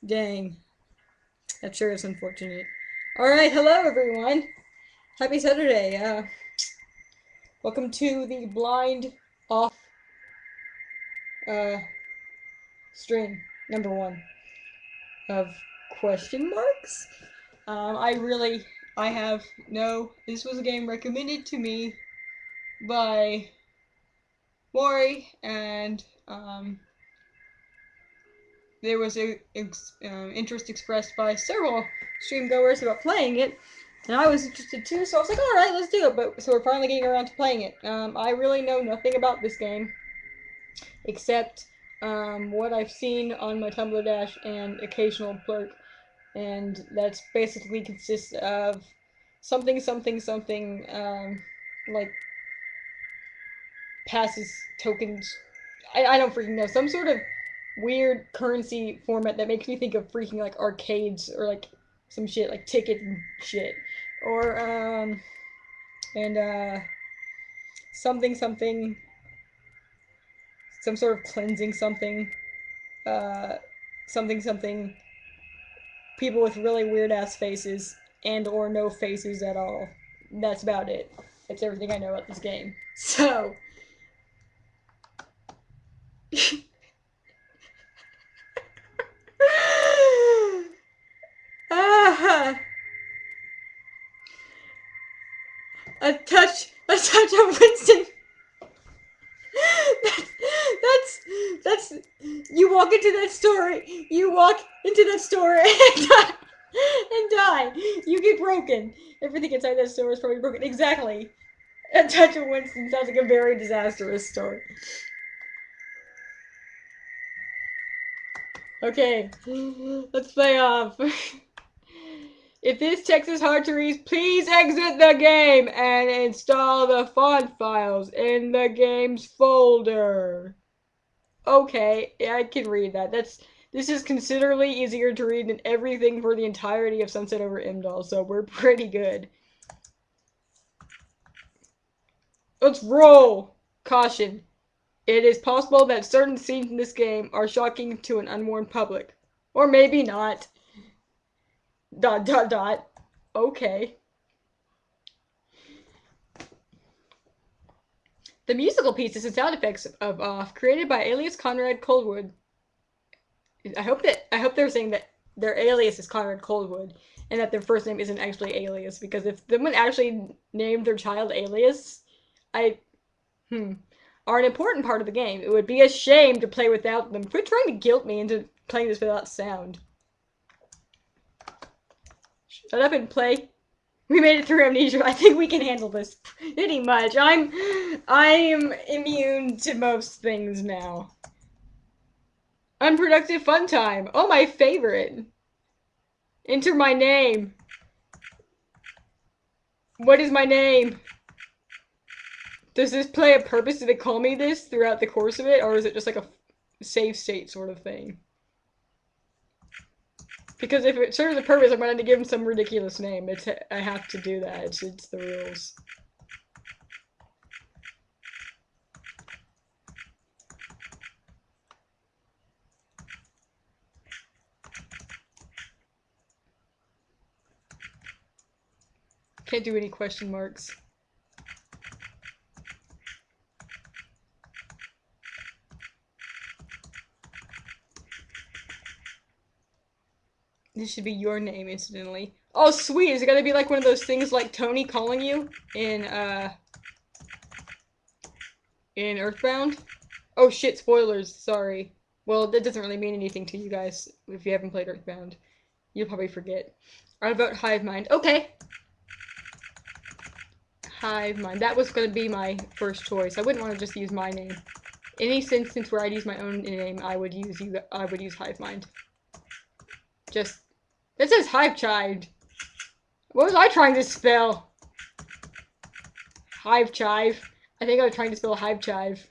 Dang. That sure is unfortunate. Alright, hello everyone. Happy Saturday. Welcome to the blind off uh stream number one of question marks. I really I have no this was a game recommended to me by Maury and there was interest expressed by several stream goers about playing it, and I was interested too. So I was like, "All right, let's do it." But so we're finally getting around to playing it. I really know nothing about this game except what I've seen on my Tumblr Dash and occasional Plurk, and that's basically consists of something, something, something, like passes tokens. I don't freaking know. Some sort of weird currency format that makes me think of freaking like arcades or like some shit like ticket and shit. Or and something something some sort of cleansing something uh something something people with really weird ass faces and or no faces at all. That's about it. That's everything I know about this game. So ah, a touch of Winston. that's that's you walk into that store, you walk into that store and die, and die. You get broken. Everything inside that store is probably broken. Exactly. A touch of Winston sounds like a very disastrous story. Okay, let's play off. If this text is hard to read, please exit the game and install the font files in the game's folder. Okay, yeah, I can read that. This is considerably easier to read than everything for the entirety of Sunset Over Imdal, so we're pretty good. Let's roll! Caution. It is possible that certain scenes in this game are shocking to an unwarned public. Or maybe not. Dot dot dot. Okay. The musical pieces and sound effects of Off, created by alias Conrad Coldwood. I hope they're saying that their alias is Conrad Coldwood and that their first name isn't actually Alias, because if someone actually named their child Alias, I hmm are an important part of the game. It would be a shame to play without them. Quit trying to guilt me into playing this without sound. Shut up and play. We made it through Amnesia. I think we can handle this pretty much. I'm immune to most things now. Unproductive fun time. Oh, my favorite. Enter my name. What is my name? Does this play a purpose? Do they call me this throughout the course of it? Or is it just like a save state sort of thing? Because if it serves a purpose, I'm going to give him some ridiculous name. I have to do that. It's the rules. Can't do any question marks. This should be your name, incidentally. Oh, sweet! Is it gonna be like one of those things like Tony calling you in Earthbound? Oh shit! Spoilers. Sorry. Well, that doesn't really mean anything to you guys if you haven't played Earthbound. You'll probably forget. I vote Hive Mind. Okay. Hive Mind. That was gonna be my first choice. I wouldn't want to just use my name. Any instance where I'd use my own name, I would use Hive Mind. Just this is Hive Chive. What was I trying to spell? Hive Chive. I think I was trying to spell Hive Chive.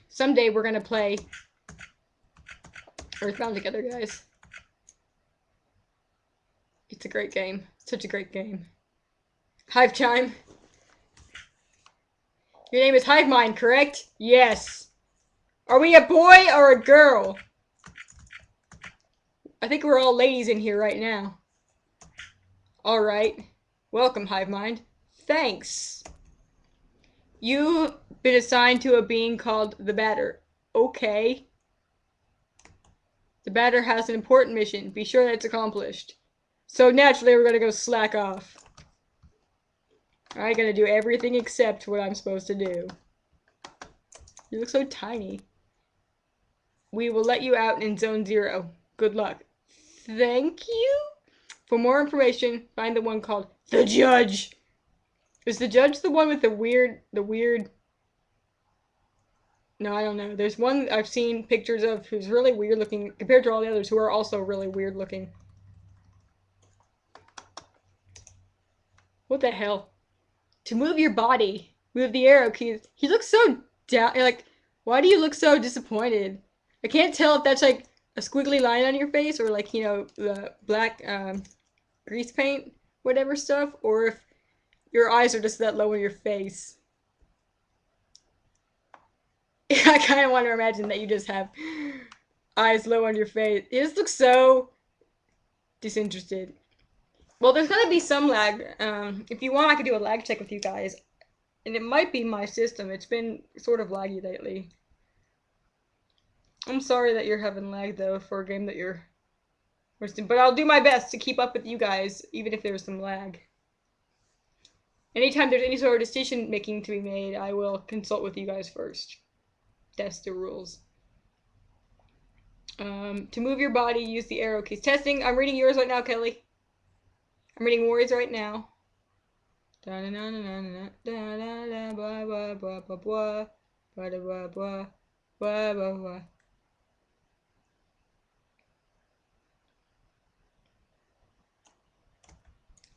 Someday we're gonna play Earthbound together, guys. It's a great game. Such a great game. Hive Chime. Your name is Hive Mind, correct? Yes. Are we a boy or a girl? I think we're all ladies in here right now. Alright. Welcome, Hive Mind. Thanks. You've been assigned to a being called the Batter. Okay. The Batter has an important mission. Be sure that it's accomplished. So naturally, we're gonna go slack off. I'm gonna do everything except what I'm supposed to do. You look so tiny. We will let you out in Zone 0. Good luck. Thank you? For more information, find the one called The Judge. Is the Judge the one with the weird... No, I don't know. There's one I've seen pictures of who's really weird looking compared to all the others who are also really weird looking. What the hell? To move your body, move the arrow keys. He looks so down. Like, why do you look so disappointed? I can't tell if that's like a squiggly line on your face or like, you know, the black grease paint, whatever stuff, or if your eyes are just that low in your face. I kind of want to imagine that you just have eyes low on your face. It just looks so disinterested. Well, there's gonna be some lag. If you want, I could do a lag check with you guys. And it might be my system. It's been sort of laggy lately. I'm sorry that you're having lag, though, for a game that you're... But I'll do my best to keep up with you guys, even if there's some lag. Anytime there's any sort of decision making to be made, I will consult with you guys first. That's the rules. To move your body, use the arrow keys. Testing. I'm reading yours right now, Kelly. I'm reading Warriors right now.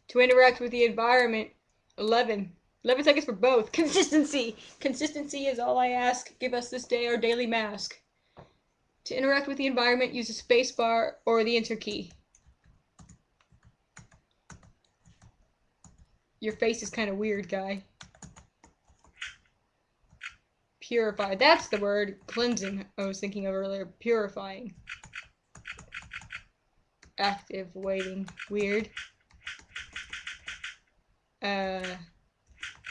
To interact with the environment, 11. 11 seconds for both. Consistency! Consistency is all I ask. Give us this day our daily mask. To interact with the environment, use the space bar or the enter key. Your face is kind of weird, guy. Purify. That's the word. Cleansing I was thinking of earlier. Purifying. Active. Waiting. Weird.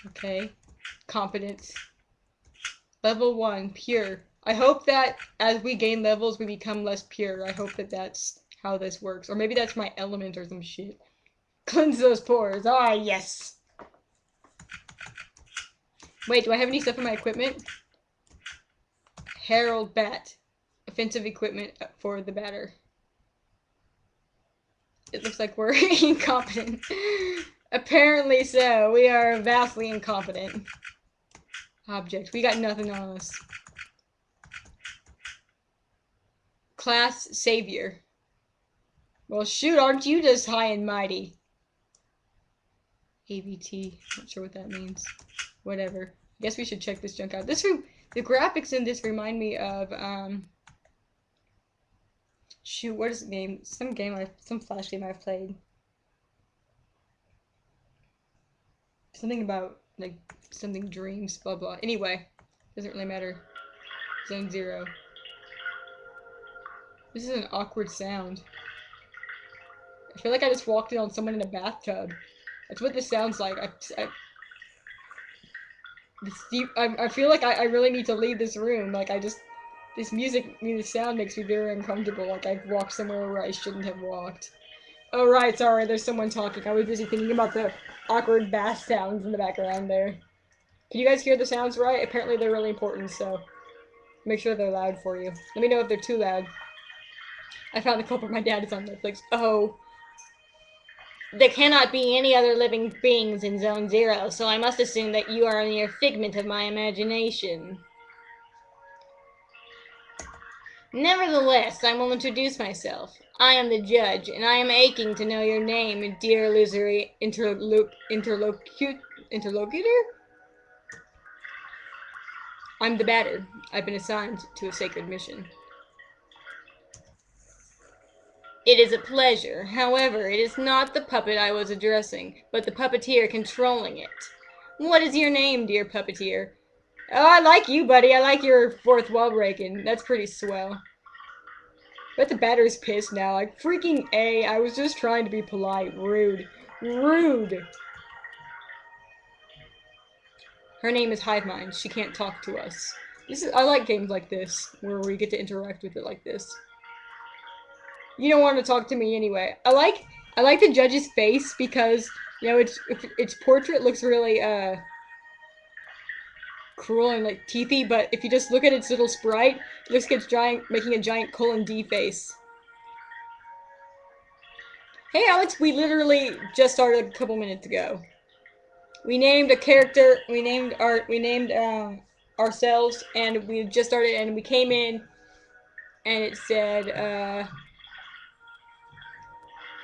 Okay. Competence. Level 1. Pure. I hope that as we gain levels, we become less pure. I hope that that's how this works. Or maybe that's my element or some shit. Cleanse those pores. Ah, yes. Wait, do I have any stuff in my equipment? Herald Bat. Offensive equipment for the batter. It looks like we're incompetent. Apparently so. We are vastly incompetent. Object. We got nothing on us. Class Savior. Well, shoot, aren't you just high and mighty? ABT. Not sure what that means. Whatever. I guess we should check this junk out. This room, the graphics in this remind me of, shoot, what is the game? Some Flash game I've played. Something about, like, something dreams, blah blah. Anyway, doesn't really matter. Zone 0. This is an awkward sound. I feel like I just walked in on someone in a bathtub. That's what this sounds like. I feel like I really need to leave this room. Like, this sound makes me very uncomfortable. Like, I've walked somewhere where I shouldn't have walked. Oh, right, sorry, there's someone talking. I was busy thinking about the awkward bath sounds in the background there. Can you guys hear the sounds right? Apparently they're really important, so make sure they're loud for you. Let me know if they're too loud. I found the culprit. My dad is on Netflix. Oh. There cannot be any other living beings in Zone 0, so I must assume that you are a mere figment of my imagination. Nevertheless, I will introduce myself. I am the judge, and I am aching to know your name, dear illusory interlocutor? I'm the batter. I've been assigned to a sacred mission. It is a pleasure. However, it is not the puppet I was addressing, but the puppeteer controlling it. What is your name, dear puppeteer? Oh, I like you, buddy. I like your fourth wall breaking. That's pretty swell. But the batter's pissed now. Like, freaking A. I was just trying to be polite. Rude. Rude. Her name is Hivemind. She can't talk to us. I like games like this, where we get to interact with it like this. You don't want to talk to me anyway. I like the judge's face because, you know, its portrait looks really, cruel and, like, teethy, but if you just look at its little sprite, it looks like it's making a giant colon D face. Hey, Alex, we literally just started a couple minutes ago. We named a character, we named ourselves, and we just started, and we came in, and it said,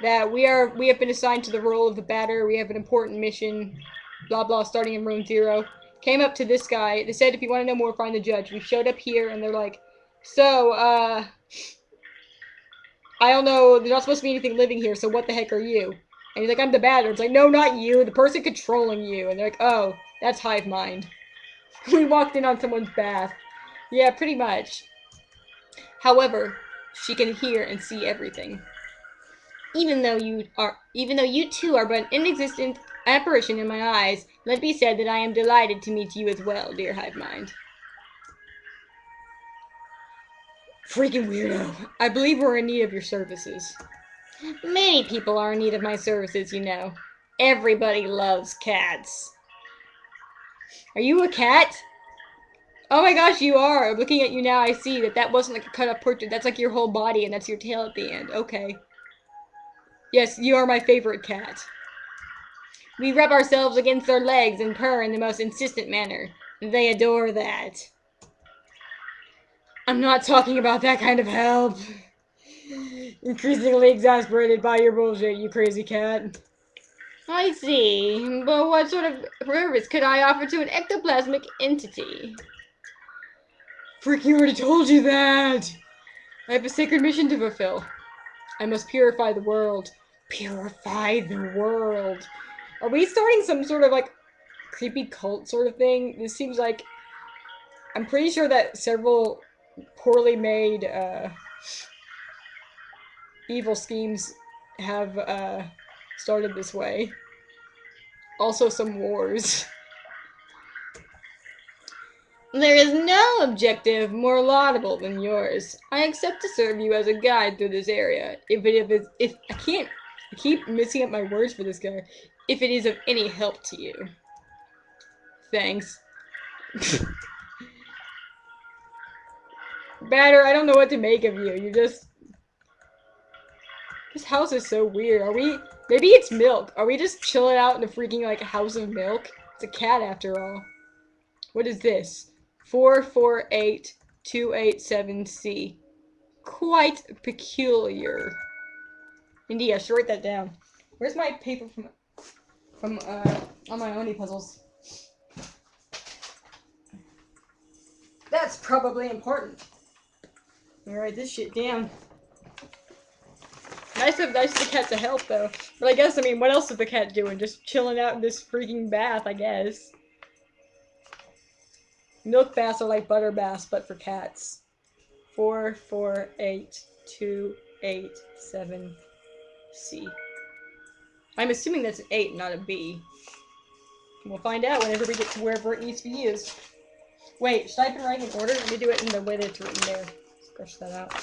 that we have been assigned to the role of the batter, we have an important mission, blah blah, starting in room 0. Came up to this guy, they said if you want to know more, find the judge. We showed up here, and they're like, so, I don't know, there's not supposed to be anything living here, so what the heck are you? And he's like, I'm the batter. It's like, no, not you, the person controlling you. And they're like, oh, that's Hivemind. We walked in on someone's bath. Yeah, pretty much. However, she can hear and see everything. Even though you two are but an inexistent apparition in my eyes, let be said that I am delighted to meet you as well, dear Hivemind. Freaking weirdo. I believe we're in need of your services. Many people are in need of my services, you know. Everybody loves cats. Are you a cat? Oh my gosh, you are. Looking at you now, I see that wasn't like a cut-up portrait. That's like your whole body, and that's your tail at the end. Okay. Yes, you are my favorite cat. We rub ourselves against their legs and purr in the most insistent manner. They adore that. I'm not talking about that kind of help. Increasingly exasperated by your bullshit, you crazy cat. I see, but what sort of service could I offer to an ectoplasmic entity? Freaking already told you that! I have a sacred mission to fulfill. I must purify the world. Purify the world. Are we starting some sort of, like, creepy cult sort of thing? This seems like... I'm pretty sure that several poorly made, evil schemes have, started this way. Also some wars. There is no objective more laudable than yours. I accept to serve you as a guide through this area. If I keep messing up my words for this guy. If it is of any help to you. Thanks. Batter, I don't know what to make of you. You just... This house is so weird. Maybe it's milk. Are we just chilling out in a freaking, like, house of milk? It's a cat after all. What is this? 448287C. Quite peculiar. Indeed, I should write that down. Where's my paper from on my Oni puzzles? That's probably important. Let me write this shit down. Nice the cat to help, though. But I mean, what else is the cat doing? Just chilling out in this freaking bath, I guess. Milk baths are like butter baths, but for cats. 448287C. I'm assuming that's an 8, not a B. We'll find out whenever we get to wherever it needs to be used. Wait, should I have been writing in order? Let me do it in the way that it's written there. Scratch that out.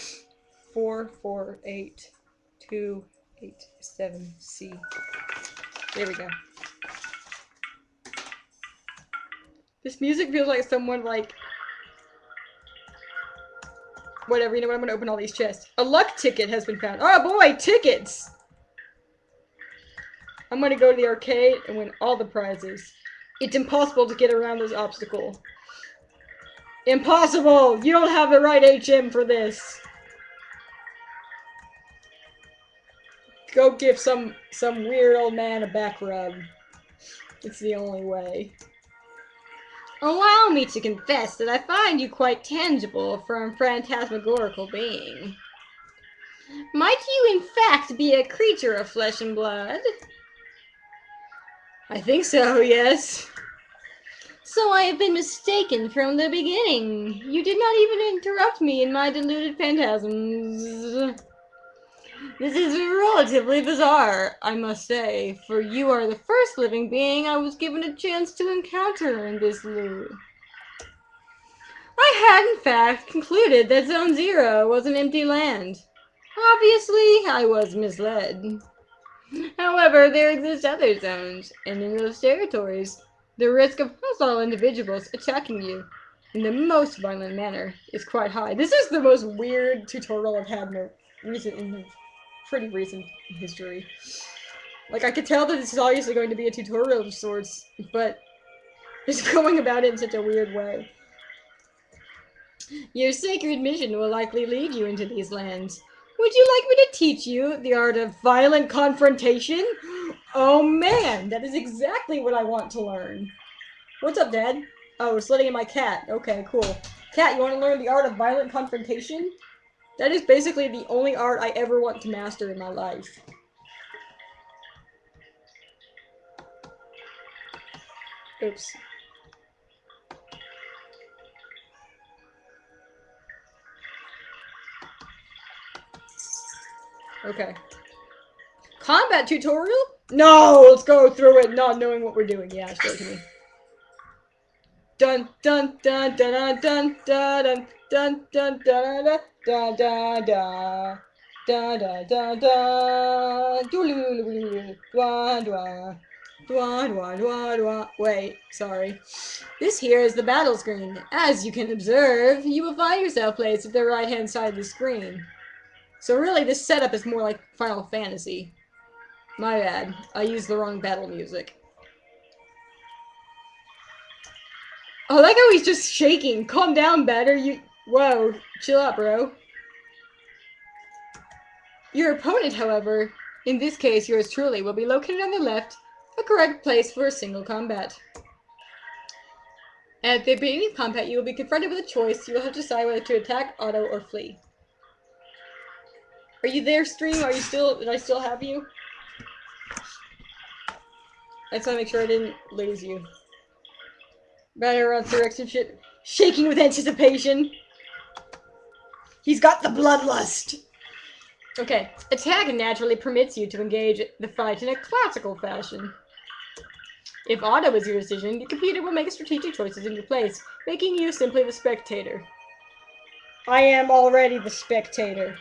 448287C. There we go. This music feels like someone, like... Whatever, you know what? I'm gonna open all these chests. A luck ticket has been found. Oh boy, tickets! I'm gonna go to the arcade and win all the prizes. It's impossible to get around this obstacle. Impossible! You don't have the right HM for this. Go give some weird old man a back rub. It's the only way. Allow me to confess that I find you quite tangible for a phantasmagorical being. Might you in fact be a creature of flesh and blood? I think so, yes. So I have been mistaken from the beginning. You did not even interrupt me in my deluded phantasms. This is relatively bizarre, I must say, for you are the first living being I was given a chance to encounter in this loop. I had, in fact, concluded that Zone Zero was an empty land. Obviously, I was misled. However, there exist other zones, and in those territories, the risk of hostile individuals attacking you in the most violent manner is quite high. This is the most weird tutorial I've had in pretty recent history. Like, I could tell that this is obviously going to be a tutorial of sorts, but it's going about it in such a weird way. Your sacred mission will likely lead you into these lands. Would you like me to teach you the art of violent confrontation? Oh man, that is exactly what I want to learn. What's up, Dad? Oh, it's letting in my cat. Okay, cool. Cat, you want to learn the art of violent confrontation? That is basically the only art I ever want to master in my life. Oops. Okay. Combat tutorial? No, let's go through it not knowing what we're doing. Yeah, show it to me. Dun dun dun dun dun dun dun dun dun dun dun dun dun. Da da da da dwa dwa dwa dwa dwa dwa. Wait, sorry. This here is the battle screen. As you can observe, you will find yourself placed at the right hand side of the screen. So really this setup is more like Final Fantasy. My bad. I used the wrong battle music. Oh, that guy was just shaking. Calm down, Batter. Whoa, chill out, bro. Your opponent, however, in this case yours truly, will be located on the left, a correct place for a single combat. At the beginning of combat, you will be confronted with a choice. You will have to decide whether to attack, auto, or flee. Are you there, stream? Did I still have you? I just want to make sure I didn't lose you. Batter runs direction shit, shaking with anticipation. He's got the bloodlust! Okay, attack naturally permits you to engage the fight in a classical fashion. If auto is your decision, the computer will make strategic choices in your place, making you simply the spectator. I am already the spectator.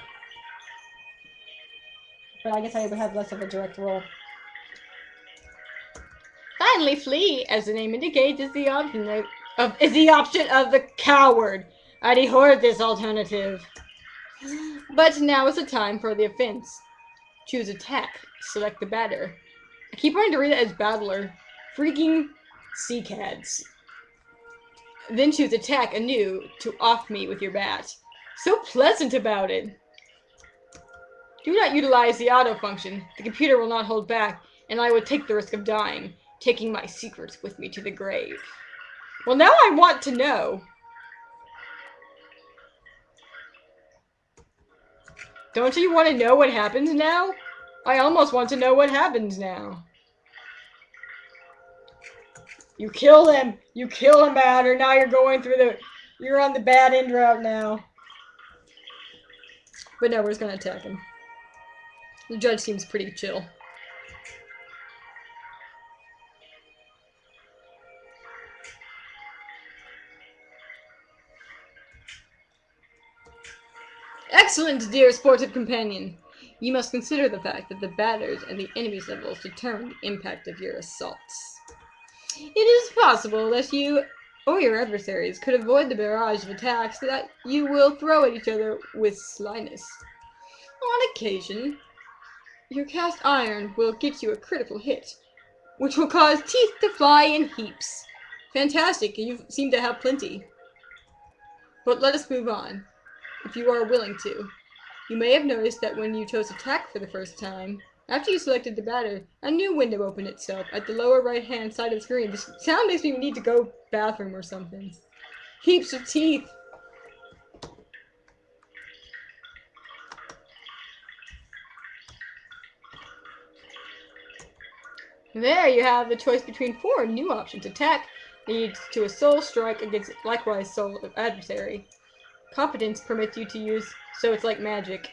But I guess I would have less of a direct role. Finally, flee, as the name indicates, is the option of the coward. I'd abhor this alternative. But now is the time for the offense. Choose attack. Select the batter. I keep wanting to read it as battler. Freaking C-cads. Then choose attack anew to off me with your bat. So pleasant about it. Do not utilize the auto function. The computer will not hold back, and I would take the risk of dying, taking my secrets with me to the grave. Well, now I want to know. Don't you want to know what happens now? I almost want to know what happens now. You kill him! You kill him, Batter! Now you're going through the... You're on the bad end route now. But no, we're just gonna attack him. The judge seems pretty chill. Excellent, dear sportive companion. You must consider the fact that the batters and the enemy's levels determine the impact of your assaults. It is possible that you or your adversaries could avoid the barrage of attacks that you will throw at each other with slyness. On occasion, your cast iron will get you a critical hit, which will cause teeth to fly in heaps. Fantastic, you seem to have plenty. But let us move on, if you are willing to. You may have noticed that when you chose attack for the first time, after you selected the batter, a new window opened itself at the lower right-hand side of the screen. This sound makes me need to go bathroom or something. Heaps of teeth! There you have the choice between 4 new options: attack, Leads to a soul strike against likewise soul adversary. Competence permits you to use, so it's like magic.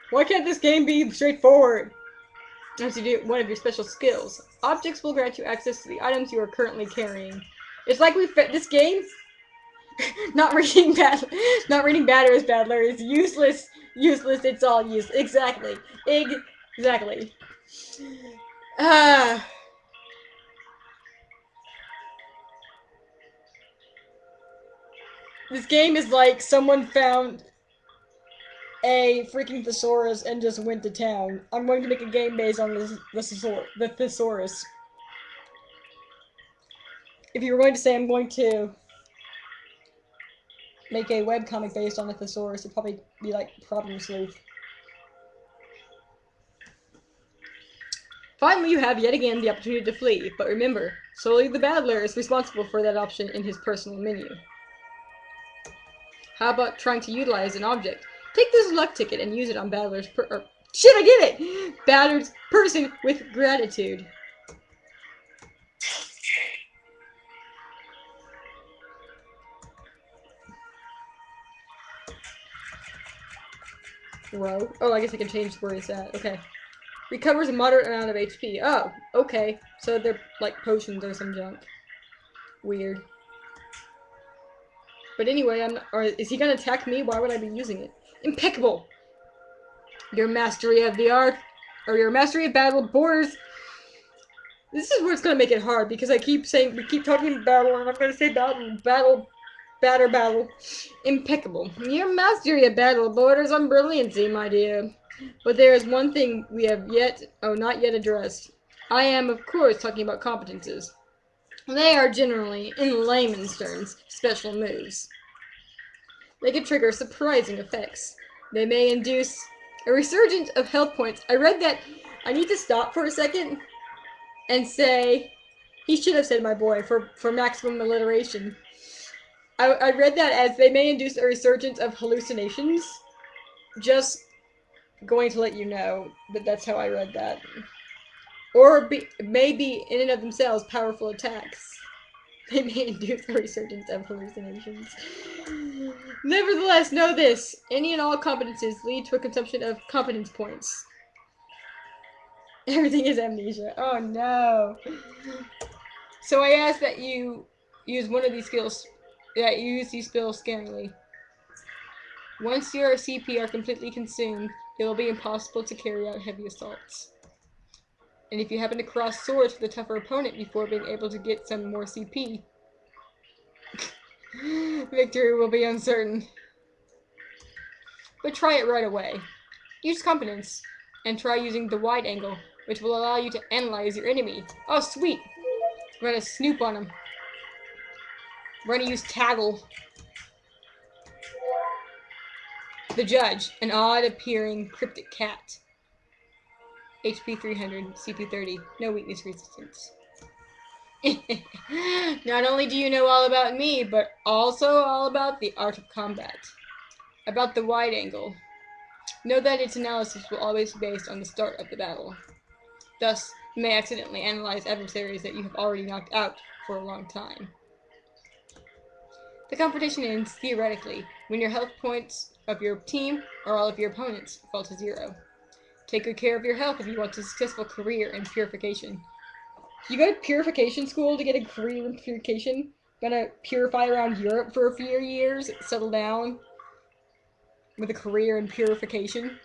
Why can't this game be straightforward? As you do one of your special skills, objects will grant you access to the items you are currently carrying. It's like this game. not reading Batter's Battler is useless. Useless. It's all useless. Exactly. Exactly. Ah. This game is like someone found a freaking thesaurus and just went to town. I'm going to make a game based on the thesaurus. If you were going to say I'm going to make a webcomic based on the thesaurus, it'd probably be like Problem Sleuth. Finally, you have yet again the opportunity to flee, but remember, solely the battler is responsible for that option in his personal menu. How about trying to utilize an object? Take this luck ticket and use it on Battler's shit, I get it! Battler's person with gratitude. Whoa. Oh, I guess I can change where it's at. Okay. Recovers a moderate amount of HP. Oh, okay. So they're like potions or some junk. Weird. But anyway, is he gonna attack me? Why would I be using it? Impeccable! Your mastery of the art, or your mastery of battle borders. This is where it's gonna make it hard, because we keep talking battle, and I'm gonna say battle. Impeccable. Your mastery of battle borders on brilliancy, my dear. But there is one thing we have not yet addressed. I am, of course, talking about competences. They are generally, in layman's terms, special moves. They can trigger surprising effects. They may induce a resurgence of health points. I read that. I need to stop for a second and say, he should have said my boy for maximum alliteration. I read that as they may induce a resurgence of hallucinations. Just going to let you know that that's how I read that. Or may be in and of themselves powerful attacks. They may induce a resurgence of hallucinations. Nevertheless, know this. Any and all competences lead to a consumption of competence points. Everything is amnesia. Oh no. So I ask that you use one of these skills, that you use these skills sparingly. Once your CP are completely consumed, it will be impossible to carry out heavy assaults. And if you happen to cross swords with a tougher opponent before being able to get some more CP, victory will be uncertain. But try it right away. Use competence, and try using the wide angle, which will allow you to analyze your enemy. Oh, sweet! We're gonna snoop on him. We're gonna use Taggle. The Judge, an odd-appearing cryptic cat. HP 300, CP 30, no weakness resistance. Not only do you know all about me, but also all about the art of combat. About the wide angle. Know that its analysis will always be based on the start of the battle. Thus, you may accidentally analyze adversaries that you have already knocked out for a long time. The competition ends, theoretically, when your health points of your team or all of your opponents fall to 0. Take good care of your health if you want a successful career in purification. You go to purification school to get a career in purification? Gonna purify around Europe for a few years, settle down with a career in purification?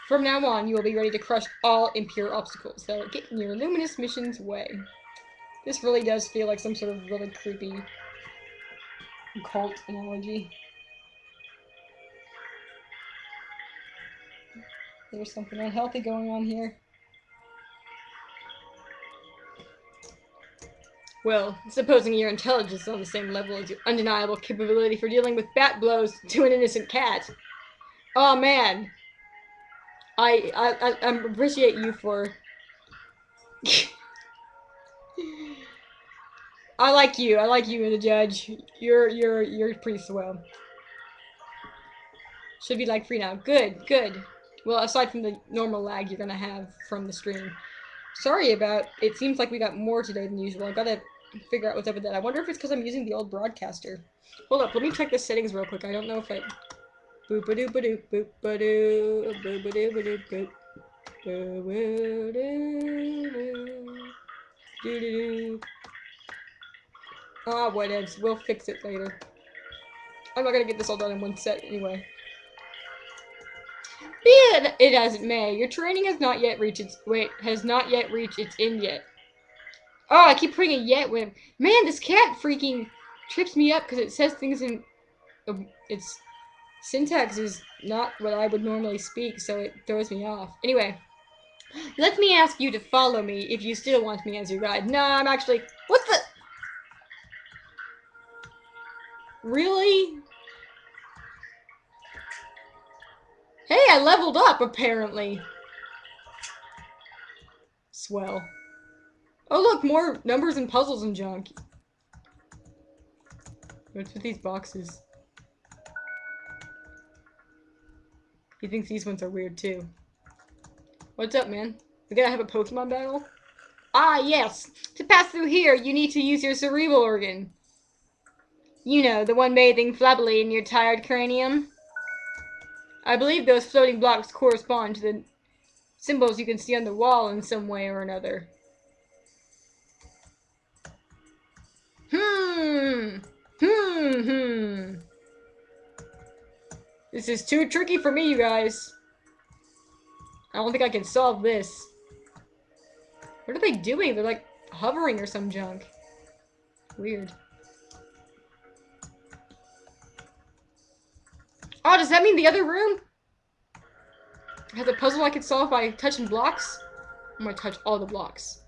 From now on, you will be ready to crush all impure obstacles that will get in your luminous mission's way. This really does feel like some sort of really creepy cult analogy. There's something unhealthy going on here. Well, supposing your intelligence is on the same level as your undeniable capability for dealing with bat blows to an innocent cat. Oh man. I appreciate you for... I like you the Judge. You're pretty swell. Should be free now. Good. Well, aside from the normal lag you're gonna have from the stream. Sorry about, it seems like we got more today than usual. I gotta figure out what's up with that. I wonder if it's because I'm using the old broadcaster. Hold up, let me check the settings real quick. I don't know if I... Boop-a-doop-a-doop, boop-a-doo, boop-a-doop-a-doop, boop. Doo-doo-doo. Ah, whatevs. We'll fix it later. I'm not gonna get this all done in one set anyway. Be it as it may, your training has not yet reached its end yet. Oh, I keep putting a yet when man, this cat freaking trips me up because it says things in its syntax is not what I would normally speak, so it throws me off. Anyway, let me ask you to follow me if you still want me as your guide. No, I'm actually. What the? Really? Hey, I leveled up, apparently. Swell. Oh, look, more numbers and puzzles and junk. What's with these boxes? He thinks these ones are weird, too. What's up, man? We gotta have a Pokemon battle? Ah, yes. To pass through here, you need to use your cerebral organ. You know, the one bathing flabbily in your tired cranium. I believe those floating blocks correspond to the symbols you can see on the wall in some way or another. Hmm. This is too tricky for me, you guys. I don't think I can solve this. What are they doing? They're like hovering or some junk. Weird. Oh, does that mean the other room has a puzzle I could solve by touching blocks? I'm gonna touch all the blocks.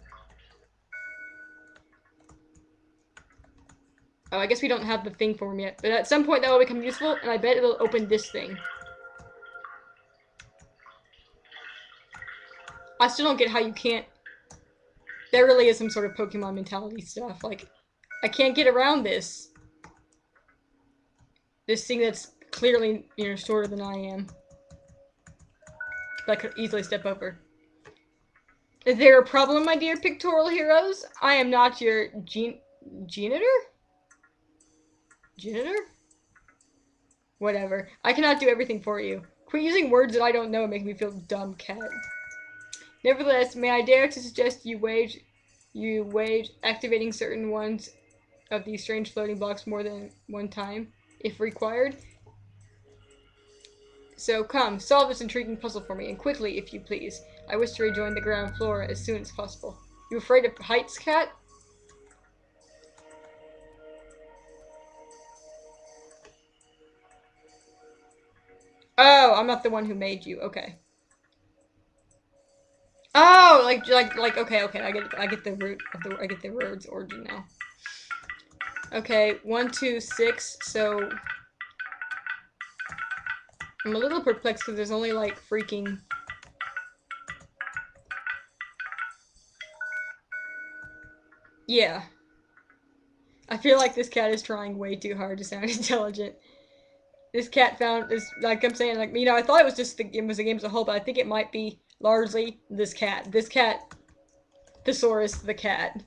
Oh, I guess we don't have the thing for him yet. But at some point that will become useful, and I bet it'll open this thing. I still don't get how you can't... There really is some sort of Pokemon mentality stuff. Like, I can't get around this. This thing that's clearly, you know, shorter than I am. That I could easily step over. Is there a problem, my dear pictorial heroes? I am not your janitor? Janitor? Whatever. I cannot do everything for you. Quit using words that I don't know and make me feel dumb, cat. Nevertheless, may I dare to suggest you wage activating certain ones of these strange floating blocks more than one time, if required. So come, solve this intriguing puzzle for me, and quickly, if you please. I wish to rejoin the ground floor as soon as possible. You afraid of heights, cat? Oh, I'm not the one who made you. Okay. Oh, okay. I get the root of the I get the word's origin now. Okay, 1, 2, 6. So I'm a little perplexed because there's only like freaking. Yeah. I feel like this cat is trying way too hard to sound intelligent. This cat found this, like I'm saying, like, you know, I thought it was just the game as a whole, but I think it might be largely this cat. This cat, Thesaurus the cat.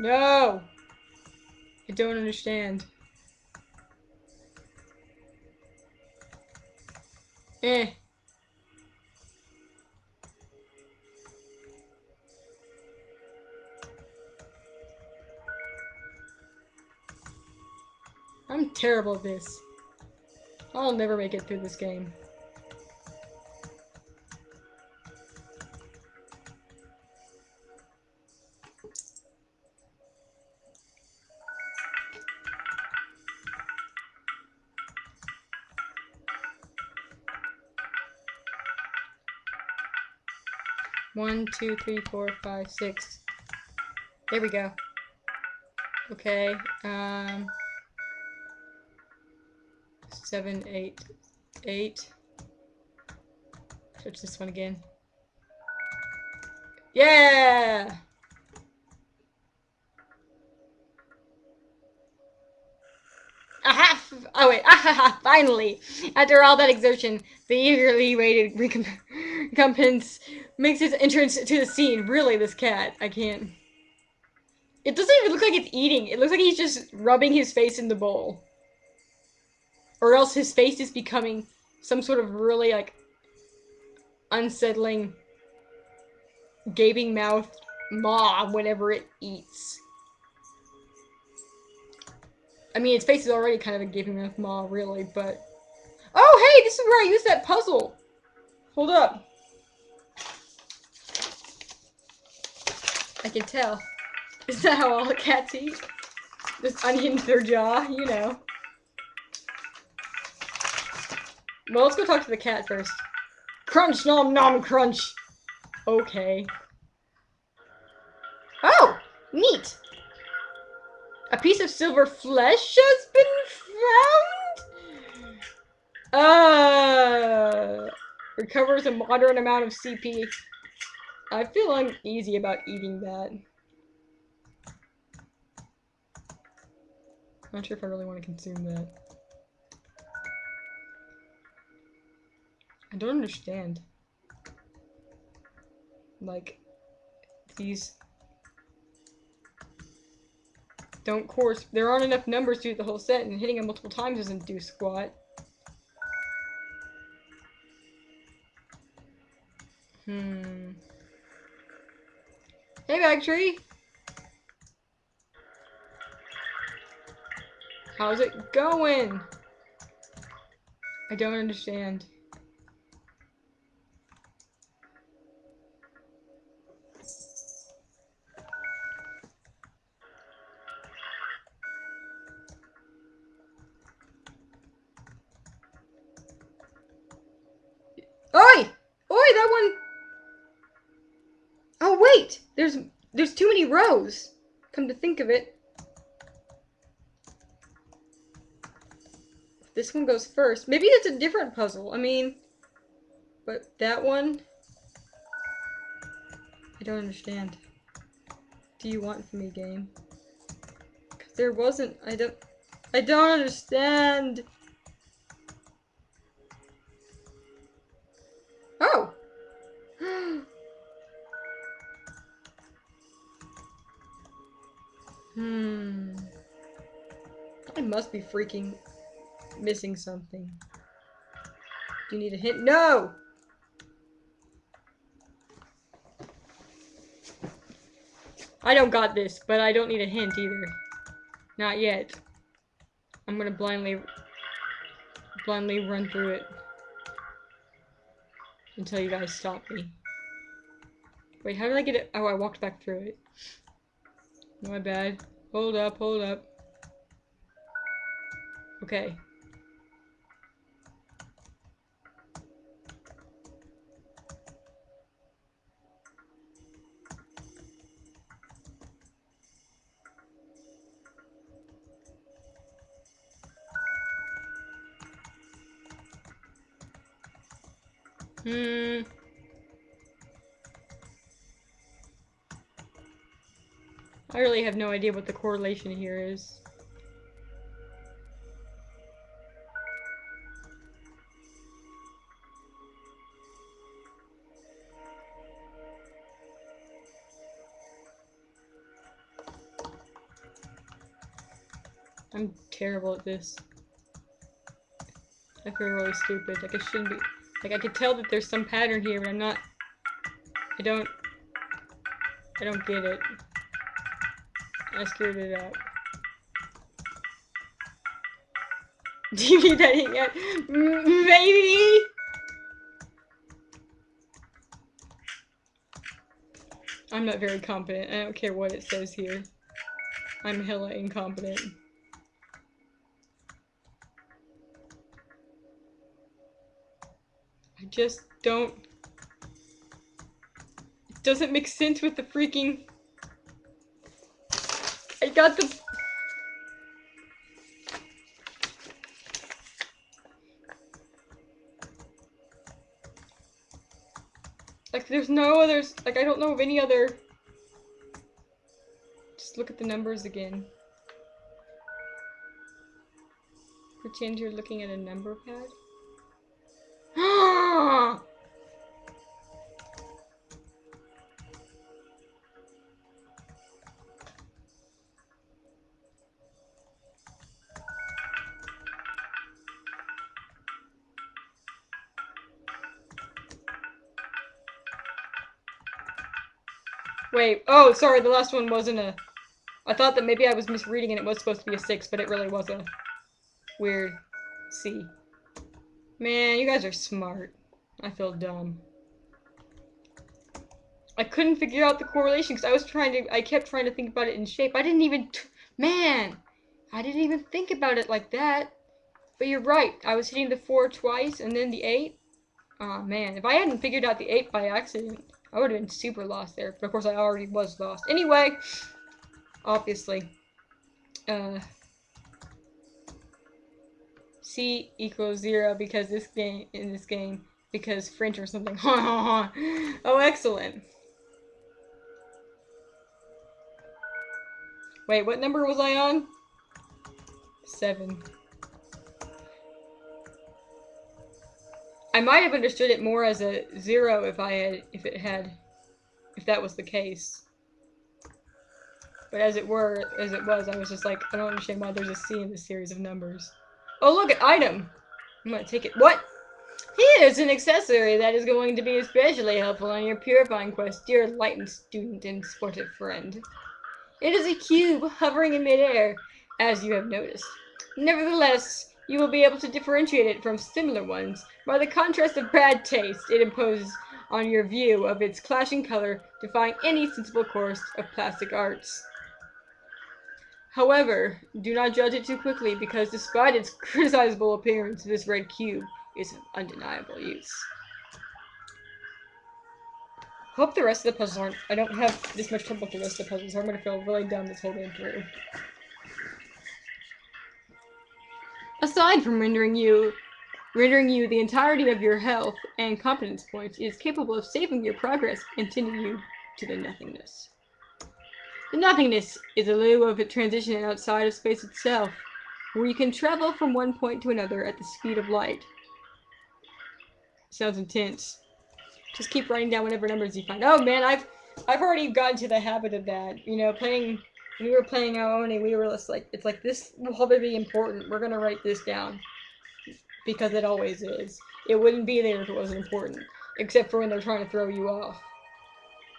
No! I don't understand. Eh. I'm terrible at this. I'll never make it through this game. One, two, three, 4, 5, 6. There we go. Okay, 7, 8, 8. Touch this one again. Yeah! Aha! Oh wait, ahaha! Finally, after all that exertion, the eagerly waited recompense makes its entrance to the scene. Really, this cat, I can't. It doesn't even look like it's eating. It looks like he's just rubbing his face in the bowl, or else his face is becoming some sort of really like unsettling, gaping mouth maw whenever it eats. I mean, its face is already kind of a gaping mouth maw, really, but... Oh, hey, this is where I used that puzzle! Hold up. I can tell. Is that how all the cats eat? Just unhinge their jaw, you know. Well, let's go talk to the cat first. Crunch, nom nom, crunch! Okay. Oh! Neat! A piece of silver flesh has been found? Recovers a moderate amount of CP. I feel uneasy about eating that. Not sure if I really want to consume that. I don't understand. Like, these don't course. There aren't enough numbers to do the whole set, and hitting them multiple times doesn't do squat. Hey, Bagtree! How's it going? I don't understand. Oi! Oi, that one! Oh, wait! There's too many rows! Come to think of it. This one goes first. Maybe it's a different puzzle. I mean... But that one... I don't understand. What do you want from me, game? Because there wasn't... I don't understand! Oh! I must be freaking missing something. Do you need a hint? No! I don't got this, but I don't need a hint either. Not yet. I'm gonna blindly run through it. Until you guys stop me. Wait, how did I get it? Oh, I walked back through it. My bad. Hold up, hold up. Okay. I really have no idea what the correlation here is. I'm terrible at this. I feel really stupid. Like I shouldn't be. Like I could tell that there's some pattern here, but I'm not. I don't get it. I screwed it up. Do you need that hit yet? Maybe? I'm not very competent. I don't care what it says here. I'm hella incompetent. I just don't... It doesn't make sense with the freaking... I got the... Like, there's no others... Like, I don't know of any other... Just look at the numbers again. Pretend you're looking at a number pad. Wait, oh, sorry, the last one wasn't a... I thought that maybe I was misreading and it was supposed to be a 6, but it really was a weird C. Man, you guys are smart. I feel dumb. I couldn't figure out the correlation because I kept trying to think about it in shape. I didn't even, man, I didn't even think about it like that. But you're right, I was hitting the 4 twice and then the 8. Oh man, if I hadn't figured out the 8 by accident, I would have been super lost there. But of course I already was lost. Anyway, obviously, C equals 0 because in this game, because French or something. Oh, excellent. Wait, what number was I on? 7. I might have understood it more as a 0 if that was the case. But as it was, I was just like, I don't understand why there's a C in this series of numbers. Oh, look, an item! I'm gonna take it. What? Here's an accessory that is going to be especially helpful on your purifying quest, dear enlightened student and sportive friend. It is a cube hovering in midair, as you have noticed. Nevertheless, you will be able to differentiate it from similar ones by the contrast of bad taste it imposes on your view of its clashing color, defying any sensible course of plastic arts. However, do not judge it too quickly, because despite its criticizable appearance, this red cube is of undeniable use. Hope the rest of the puzzles aren't... I don't have this much trouble with the rest of the puzzles, so I'm gonna feel really dumb this whole game through. Aside from rendering you the entirety of your health and competence points, it is capable of saving your progress and sending you to the nothingness. The nothingness is a lieu of a transition outside of space itself, where you can travel from one point to another at the speed of light. Sounds intense. Just keep writing down whatever numbers you find. Oh man, I've already gotten to the habit of that. You know, when we were playing Aoni, we were just like, it's like, this will probably be important. We're gonna write this down. Because it always is. It wouldn't be there if it wasn't important. Except for when they're trying to throw you off.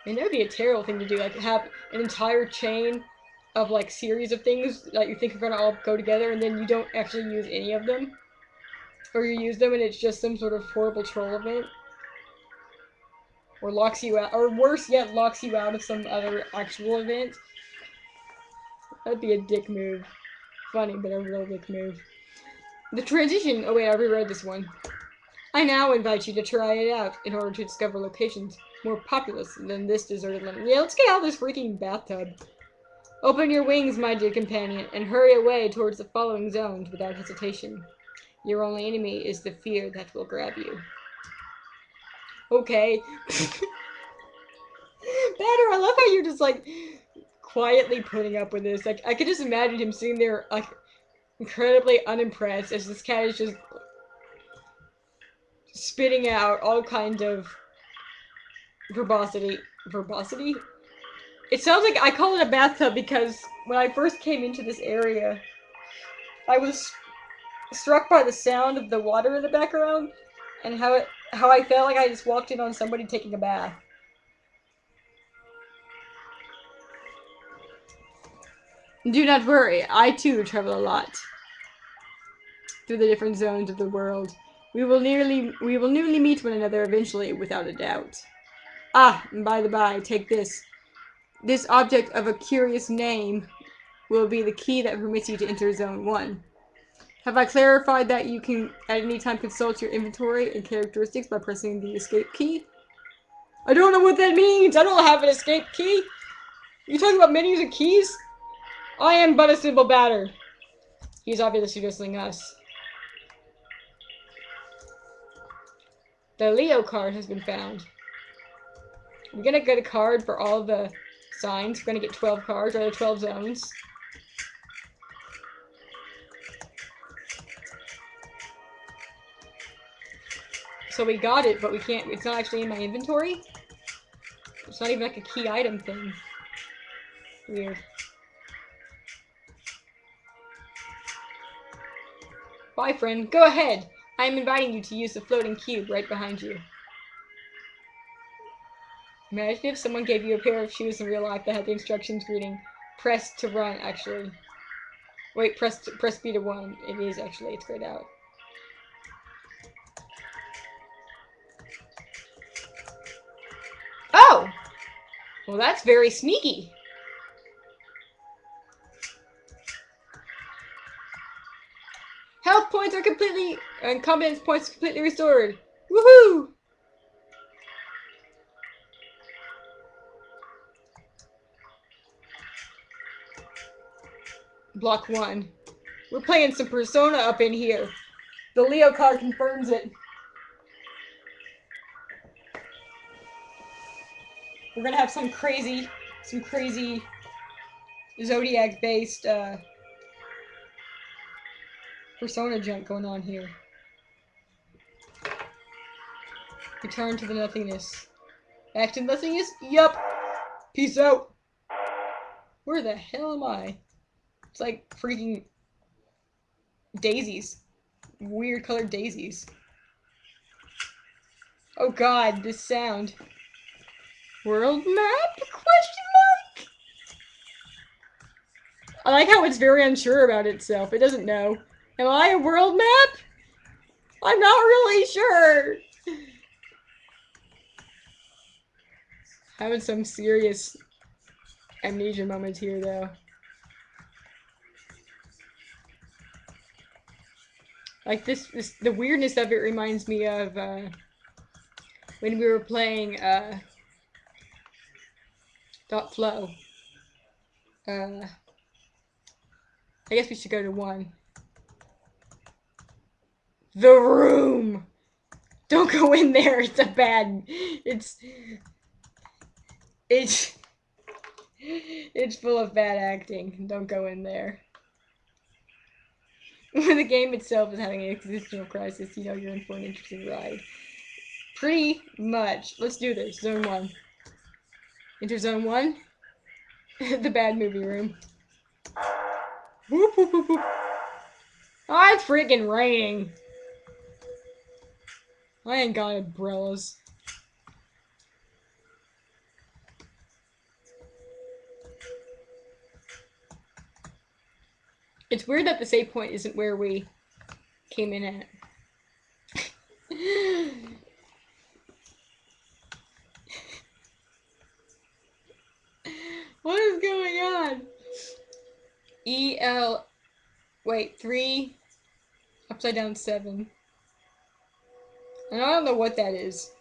I mean, that would be a terrible thing to do, like, have an entire chain of, like, series of things that you think are gonna all go together, and then you don't actually use any of them. Or you use them and it's just some sort of horrible troll event. Or locks you out, or worse yet, locks you out of some other actual event. That'd be a dick move. Funny, but a real dick move. The transition, oh wait, I reread this one. I now invite you to try it out in order to discover locations more populous than this deserted land. Yeah, let's get out of this freaking bathtub. Open your wings, my dear companion, and hurry away towards the following zones without hesitation. Your only enemy is the fear that will grab you. Okay. Better, I love how you're just, like, quietly putting up with this. Like, I could just imagine him sitting there, like, incredibly unimpressed as this cat is just spitting out all kinds of verbosity. Verbosity? It sounds like I call it a bathtub because when I first came into this area, I was struck by the sound of the water in the background and how I felt like I just walked in on somebody taking a bath. Do not worry, I too travel a lot through the different zones of the world. We will nearly meet one another eventually, without a doubt. Ah, and by the by, take this. This object of a curious name will be the key that permits you to enter Zone 1. Have I clarified that you can at any time consult your inventory and characteristics by pressing the escape key? I don't know what that means! I don't have an escape key! You talking about menus and keys? I am but a simple batter. He's obviously whistling us. The Leo card has been found. We're gonna get a card for all the signs. We're gonna get 12 cards, or 12 zones. So we got it, but we can't. It's not actually in my inventory. It's not even like a key item thing. Weird. Bye, friend. Go ahead. I am inviting you to use the floating cube right behind you. Imagine if someone gave you a pair of shoes in real life that had the instructions reading, press to run, actually. Wait, press B to 1. It is, actually. It's grayed out. Oh! Well, that's very sneaky. Health points are completely... and confidence points completely restored. Woohoo! Block 1. We're playing some Persona up in here. The Leo card confirms it. We're gonna have some crazy Zodiac-based, Persona junk going on here. Return to the nothingness. Back to nothingness? Yup! Peace out! Where the hell am I? It's like freaking daisies. Weird colored daisies. Oh god, this sound. World map? Question mark? I like how it's very unsure about itself. It doesn't know. Am I a world map? I'm not really sure. Having some serious amnesia moments here, though. Like the weirdness of it reminds me of when we were playing Dot Flow. I guess we should go to 1. The room. Don't go in there. It's a bad. It's full of bad acting. Don't go in there. When the game itself is having an existential crisis, you know you're in for an interesting ride. Pretty much. Let's do this. Zone 1. Enter Zone 1. The bad movie room. Whoop, whoop, whoop, whoop. Oh, it's freaking raining. I ain't got umbrellas. It's weird that the save point isn't where we came in at. What is going on? E-L... Wait, 3... Upside down 7. And I don't know what that is.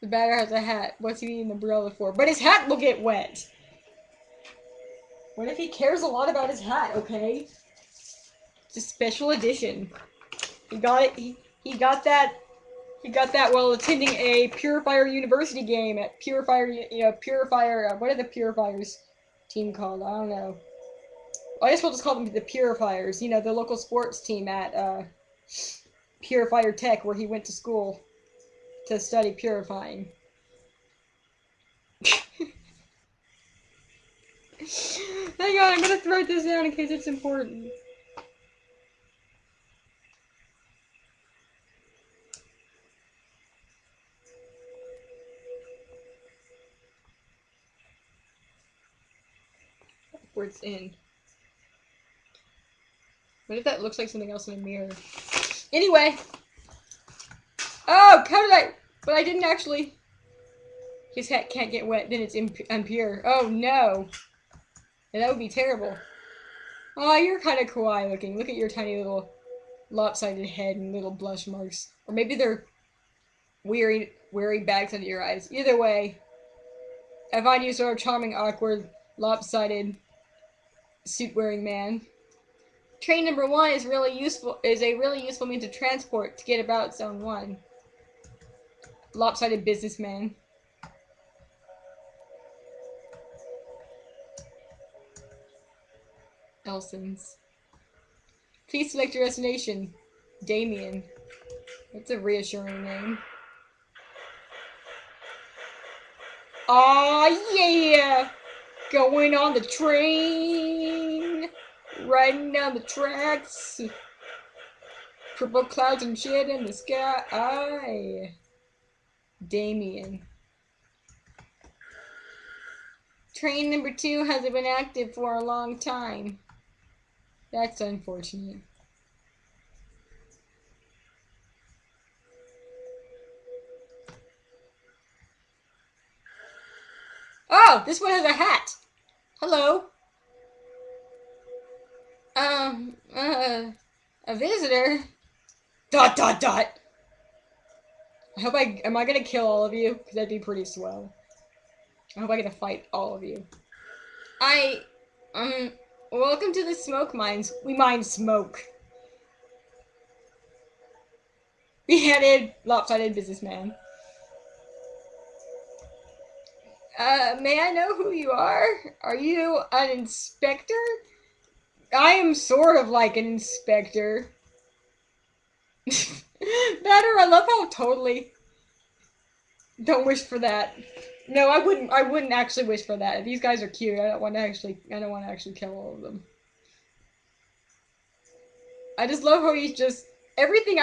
The batter has a hat. What's he needing an umbrella for? But his hat will get wet! What if he cares a lot about his hat, okay? It's a special edition. He got it, he got that while attending a Purifier University game at Purifier, what are the Purifiers team called? I don't know. I guess we'll just call them the Purifiers, you know, the local sports team at, Purifier Tech, where he went to school to study purifying. Hang on, I'm gonna throw this down in case it's important. Where it's in. What if that looks like something else in a mirror? Anyway! Oh, how did I... But I didn't actually... His hat can't get wet, then it's impure. Oh, no. And that would be terrible. Oh, you're kind of kawaii looking. Look at your tiny little lopsided head and little blush marks. Or maybe they're weary bags under your eyes. Either way, I find you sort of charming, awkward, lopsided, suit-wearing man. Train number 1 is a really useful means of transport to get about Zone 1. Lopsided businessman. Elsons. Please select your destination. Damien. That's a reassuring name. Aw, yeah! Going on the train! Riding down the tracks! Purple clouds and shit in the sky! Damien. Train number 2 hasn't been active for a long time. That's unfortunate. Oh, this one has a hat. Hello. A visitor? Dot dot dot. Am I gonna kill all of you? Because that'd be pretty swell. I hope I get to fight all of you. Welcome to the smoke mines. We mine smoke. Beheaded, lopsided businessman. May I know who you are? Are you an inspector? I am sort of like an inspector. Better, I love how totally don't wish for that. No, I wouldn't actually wish for that. These guys are cute. I don't want to actually kill all of them. I just love how he's just everything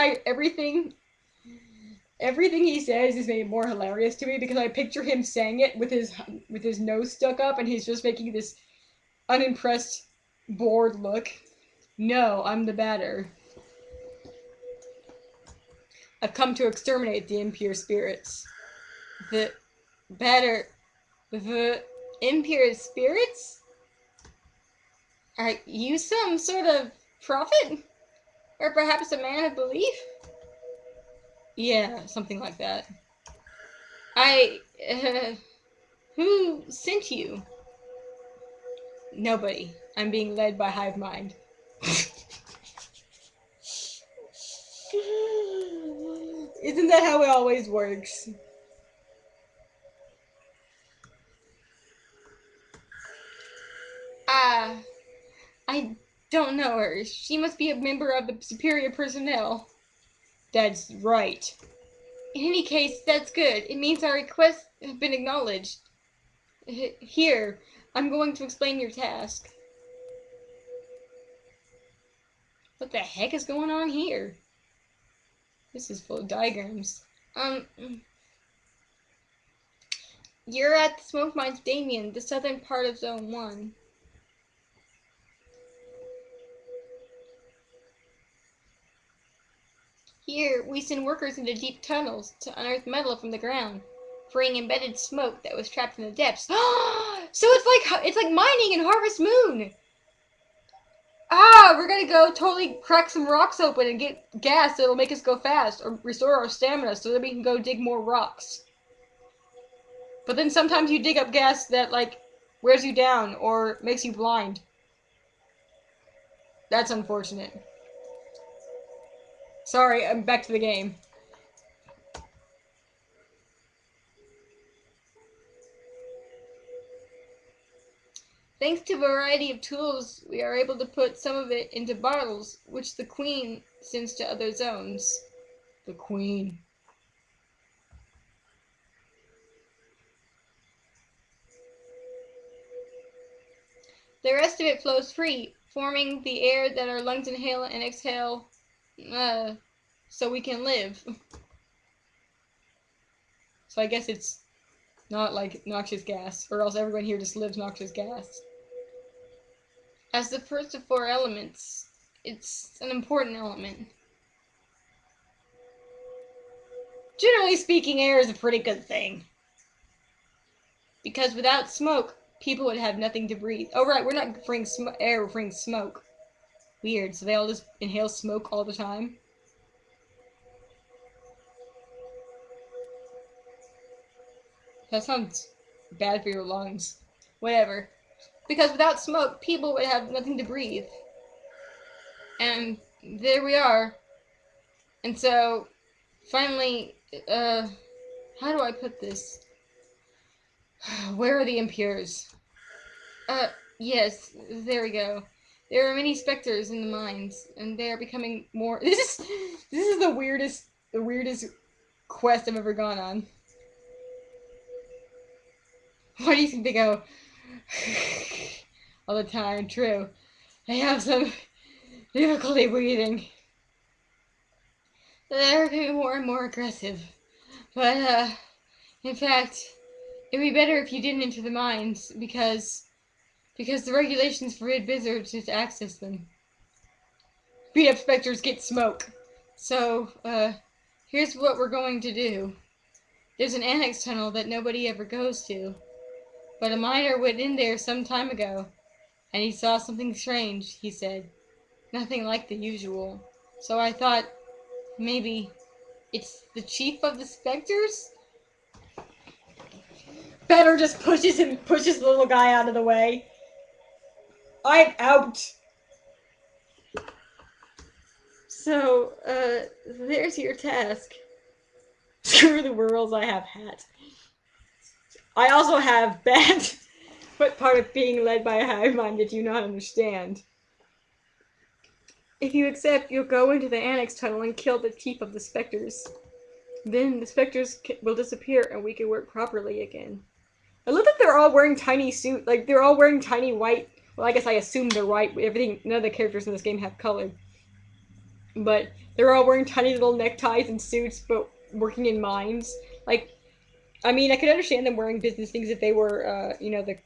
he says is made more hilarious to me because I picture him saying it with his nose stuck up and he's just making this unimpressed, bored look. No, I'm the batter. I've come to exterminate the impure spirits. The impure spirits? Are you some sort of prophet? Or perhaps a man of belief? Yeah, something like that. Who sent you? Nobody. I'm being led by Hive Mind. Isn't that how it always works? I don't know her. She must be a member of the superior personnel. That's right. In any case, that's good. It means our requests have been acknowledged. Here, I'm going to explain your task. What the heck is going on here? This is full of diagrams. You're at the smoke mines Damien, the southern part of Zone 1. Here, we send workers into deep tunnels to unearth metal from the ground, freeing embedded smoke that was trapped in the depths. So it's like mining in Harvest Moon. We're gonna go totally crack some rocks open and get gas that'll make us go fast, or restore our stamina so that we can go dig more rocks. But then sometimes you dig up gas that, like, wears you down or makes you blind. That's unfortunate. Sorry, I'm back to the game. Thanks to a variety of tools, we are able to put some of it into bottles, which the Queen sends to other zones. The Queen. The rest of it flows free, forming the air that our lungs inhale and exhale, so we can live. So I guess it's not like noxious gas, or else everyone here just lives noxious gas. As the first of 4 elements, it's an important element. Generally speaking, air is a pretty good thing. Because without smoke, people would have nothing to breathe. Oh right, we're not freeing air, we're freeing smoke. Weird, so they all just inhale smoke all the time? That sounds bad for your lungs. Whatever. Because without smoke, people would have nothing to breathe. And there we are. And so, finally, how do I put this? Where are the impures? Yes, there we go. There are many specters in the mines, and they are becoming more. This is the weirdest the weirdest quest I've ever gone on. Why do you think they go all the time? True. They have some difficulty breathing. They're getting more and more aggressive. But, in fact, it'd be better if you didn't enter the mines, because the regulations forbid visitors to access them. Beat up specters get smoke. So, here's what we're going to do. There's an annex tunnel that nobody ever goes to. But a miner went in there some time ago, and he saw something strange, he said. Nothing like the usual. So I thought, maybe it's the chief of the specters? Banner just pushes the little guy out of the way. I'm out! So, there's your task. Screw the worlds, I have hat. I also have bat. What part of being led by a hive mind did you not understand? If you accept, you'll go into the annex tunnel and kill the chief of the specters. Then the specters will disappear and we can work properly again. I love that they're all wearing tiny suits. Like, they're all wearing tiny white... Well, I guess I assume they're white. Everything... None of the characters in this game have color. But they're all wearing tiny little neckties and suits, but working in mines. Like, I mean, I could understand them wearing business things if they were, you know, the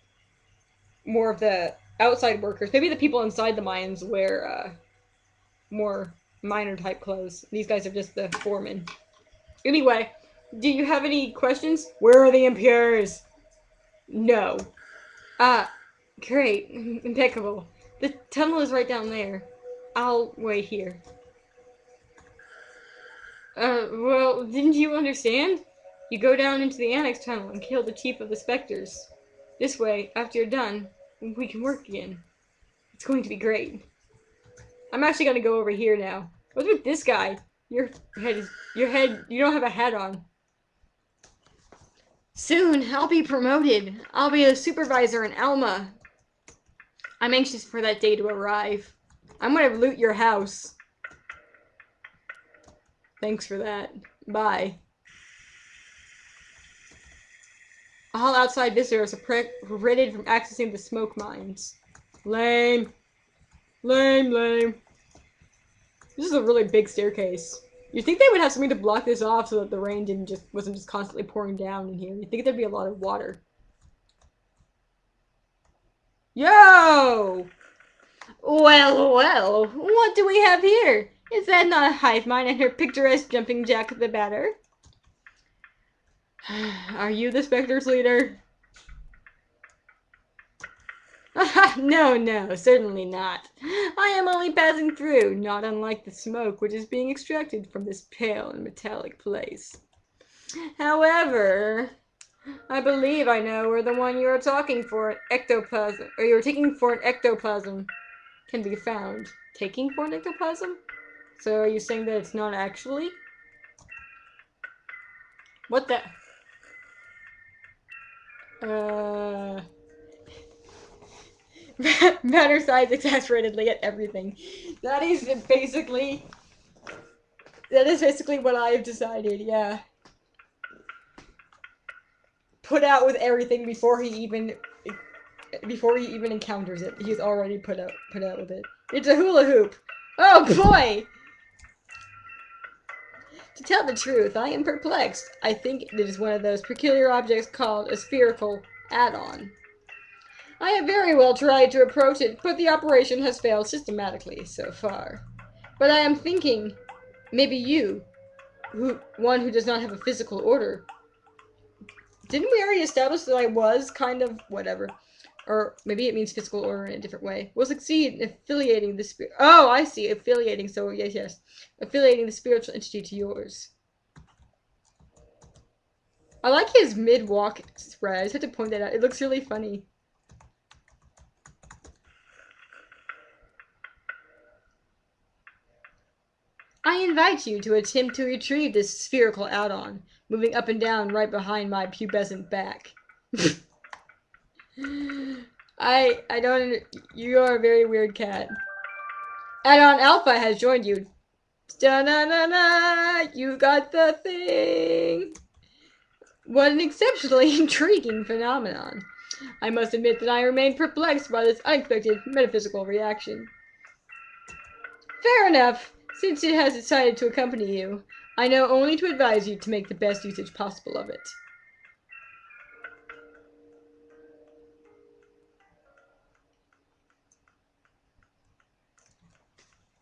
more of the outside workers. Maybe the people inside the mines wear, more miner type clothes. These guys are just the foremen. Anyway, do you have any questions? Where are the impures? No. Great. Impeccable. The tunnel is right down there. I'll wait here. Well, didn't you understand? You go down into the annex tunnel and kill the chief of the specters. This way, after you're done, we can work again. It's going to be great. I'm actually gonna go over here now. What's with this guy? You don't have a hat on. Soon, I'll be promoted. I'll be a supervisor in Alma. I'm anxious for that day to arrive. I'm gonna loot your house. Thanks for that. Bye. All outside visitors are prevented from accessing the smoke mines. Lame. Lame, lame. This is a really big staircase. You'd think they would have something to block this off so that the rain wasn't just constantly pouring down in here. You'd think there'd be a lot of water. Yo! Well, well, what do we have here? Is that not a hive mind and her picturesque jumping jack the batter? Are you the Spectre's leader? No, no, certainly not. I am only passing through, not unlike the smoke which is being extracted from this pale and metallic place. However, I believe I know where the one you are talking for an ectoplasm, or you're taking for an ectoplasm, can be found. Taking for an ectoplasm? So are you saying that it's not actually? What the? Matter size exasperatedly at everything. That is basically what I have decided, yeah. Put out with everything before he even encounters it. He's already put out with it. It's a hula hoop. Oh boy! To tell the truth, I am perplexed. I think it is one of those peculiar objects called a spherical add-on. I have very well tried to approach it, but the operation has failed systematically so far. But I am thinking, maybe you, one who does not have a physical order. Didn't we already establish that I was kind of whatever? Or maybe it means physical order in a different way. Will succeed in affiliating the spirit. Oh, I see. Affiliating. So yes. Affiliating the spiritual entity to yours. I like his mid-walk spread. I just have to point that out. It looks really funny. I invite you to attempt to retrieve this spherical add-on, moving up and down right behind my pubescent back. I don't. You are a very weird cat. Add-on Alpha has joined you. Da-na-na-na! You got the thing! What an exceptionally intriguing phenomenon. I must admit that I remain perplexed by this unexpected metaphysical reaction. Fair enough. Since it has decided to accompany you, I know only to advise you to make the best usage possible of it.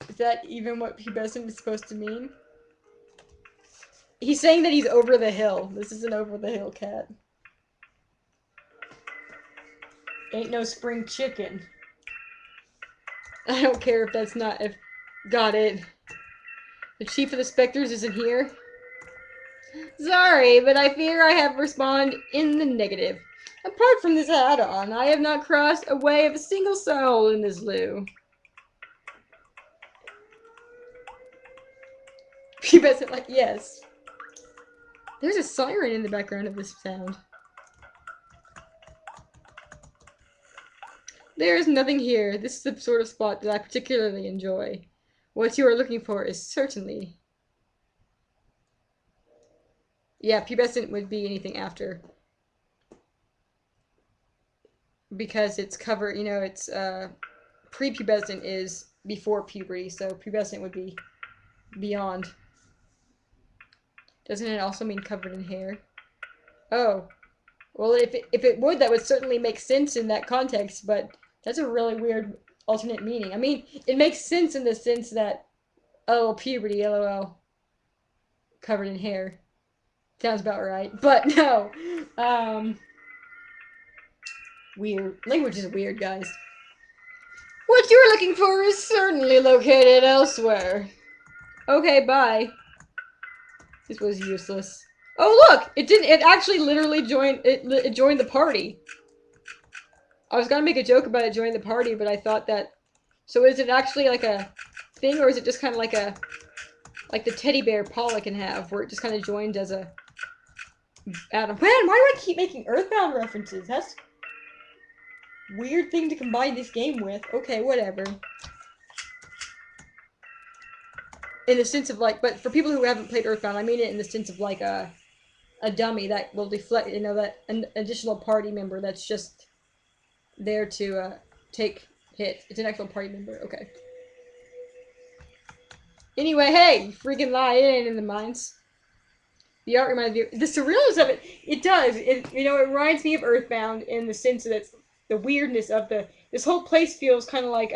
Is that even what pubescent is supposed to mean? He's saying that he's over the hill. This is an over the hill cat. Ain't no spring chicken. I don't care if that's not... if... Got it. The chief of the specters isn't here? Sorry, but I fear I have responded in the negative. Apart from this add-on, I have not crossed a way of a single soul in this loo. Pubescent, like, yes. There's a siren in the background of this sound. There is nothing here. This is the sort of spot that I particularly enjoy. What you are looking for is certainly... Yeah, pubescent would be anything after. Because it's covered, you know, it's, prepubescent is before puberty, so pubescent would be beyond. Doesn't it also mean covered in hair? Oh. Well, if it would, that would certainly make sense in that context, but that's a really weird alternate meaning. I mean, it makes sense in the sense that, oh, puberty, lol, covered in hair. Sounds about right. But no. Weird. Language is weird, guys. What you're looking for is certainly located elsewhere. Okay, bye. This was useless. Oh, look! It didn't- it actually literally joined- it joined the party. I was gonna make a joke about it joining the party, but I thought that... So is it actually like a thing, or is it just kind of like a... like the teddy bear Paula can have, where it just kind of joined as a... Adam. Man, why do I keep making Earthbound references? That's... weird thing to combine this game with. Okay, whatever. In the sense of like, but for people who haven't played Earthbound, I mean it in the sense of like a dummy that will deflect, you know, that an additional party member that's just there to take hits. It's an actual party member. Okay. Anyway, hey, you freaking lie, it ain't in the mines. The art reminds me of, the surrealness of it. It does. It, you know, it reminds me of Earthbound in the sense that it's the weirdness of the. This whole place feels kind of like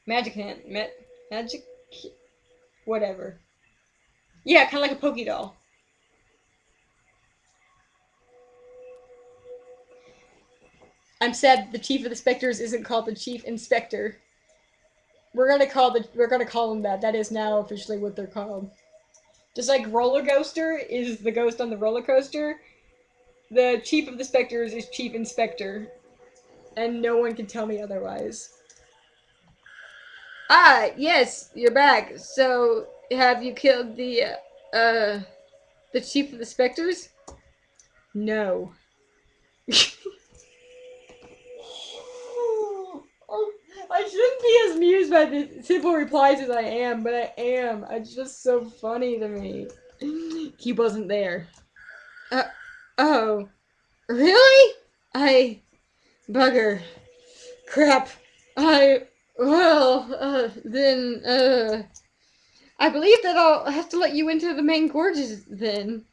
Magic Hand, Magic, whatever. Yeah, kind of like a Poké Doll. I'm sad the chief of the specters isn't called the chief inspector. We're gonna call them that. That is now officially what they're called. Just like Roller Coaster is the ghost on the roller coaster, the chief of the specters is chief inspector, and no one can tell me otherwise. Ah, yes, you're back. So, have you killed the chief of the specters? No. I shouldn't be as amused by the simple replies as I am, but I am. It's just so funny to me. He wasn't there. Oh. Really? Bugger. Crap. Then, I believe that I'll have to let you into the main gorges then.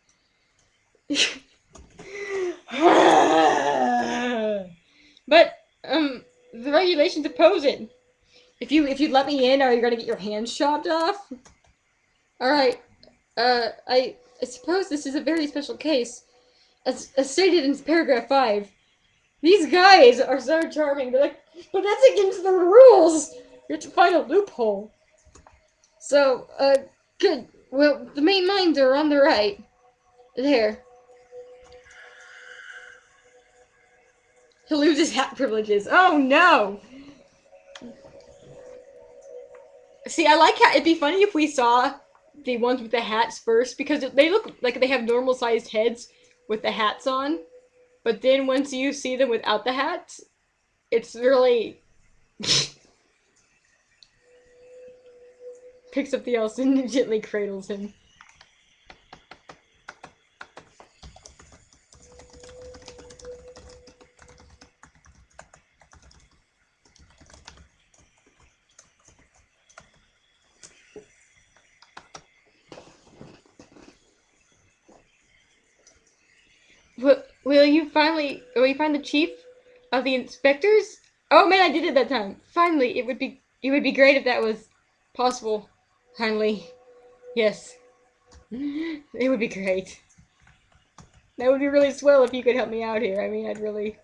But, the regulations oppose it. If you'd let me in, are you gonna get your hands chopped off? Alright. I suppose this is a very special case. As stated in paragraph 5, these guys are so charming. They're like, but that's against the rules! You have to find a loophole. So, good. Well, the main mines are on the right. There. He'll lose his hat privileges. Oh no! See, I like how it'd be funny if we saw the ones with the hats first, because they look like they have normal sized heads with the hats on. But then once you see them without the hats, it's really... Picks up the elf and gently cradles him. Will you find the chief of the inspectors? Oh man, I did it that time. Finally, it would be great if that was possible. Finally. Yes. It would be great. That would be really swell if you could help me out here. I mean, I'd really...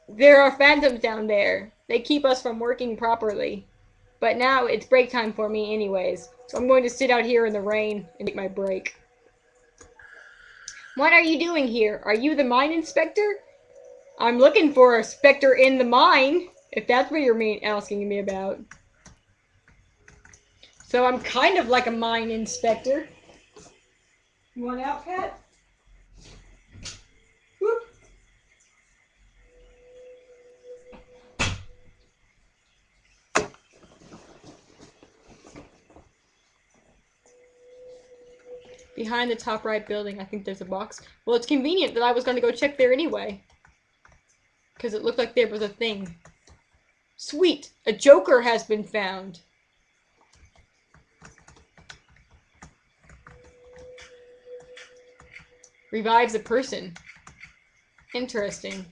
There are phantoms down there. They keep us from working properly. But now it's break time for me anyways. So I'm going to sit out here in the rain and take my break. What are you doing here? Are you the mine inspector? I'm looking for a specter in the mine, if that's what you're asking me about. So I'm kind of like a mine inspector. You want out, Cat? Whoop. Behind the top right building, I think there's a box. Well, it's convenient that I was going to go check there anyway. Because it looked like there was a thing. Sweet! A joker has been found. Revives a person. Interesting.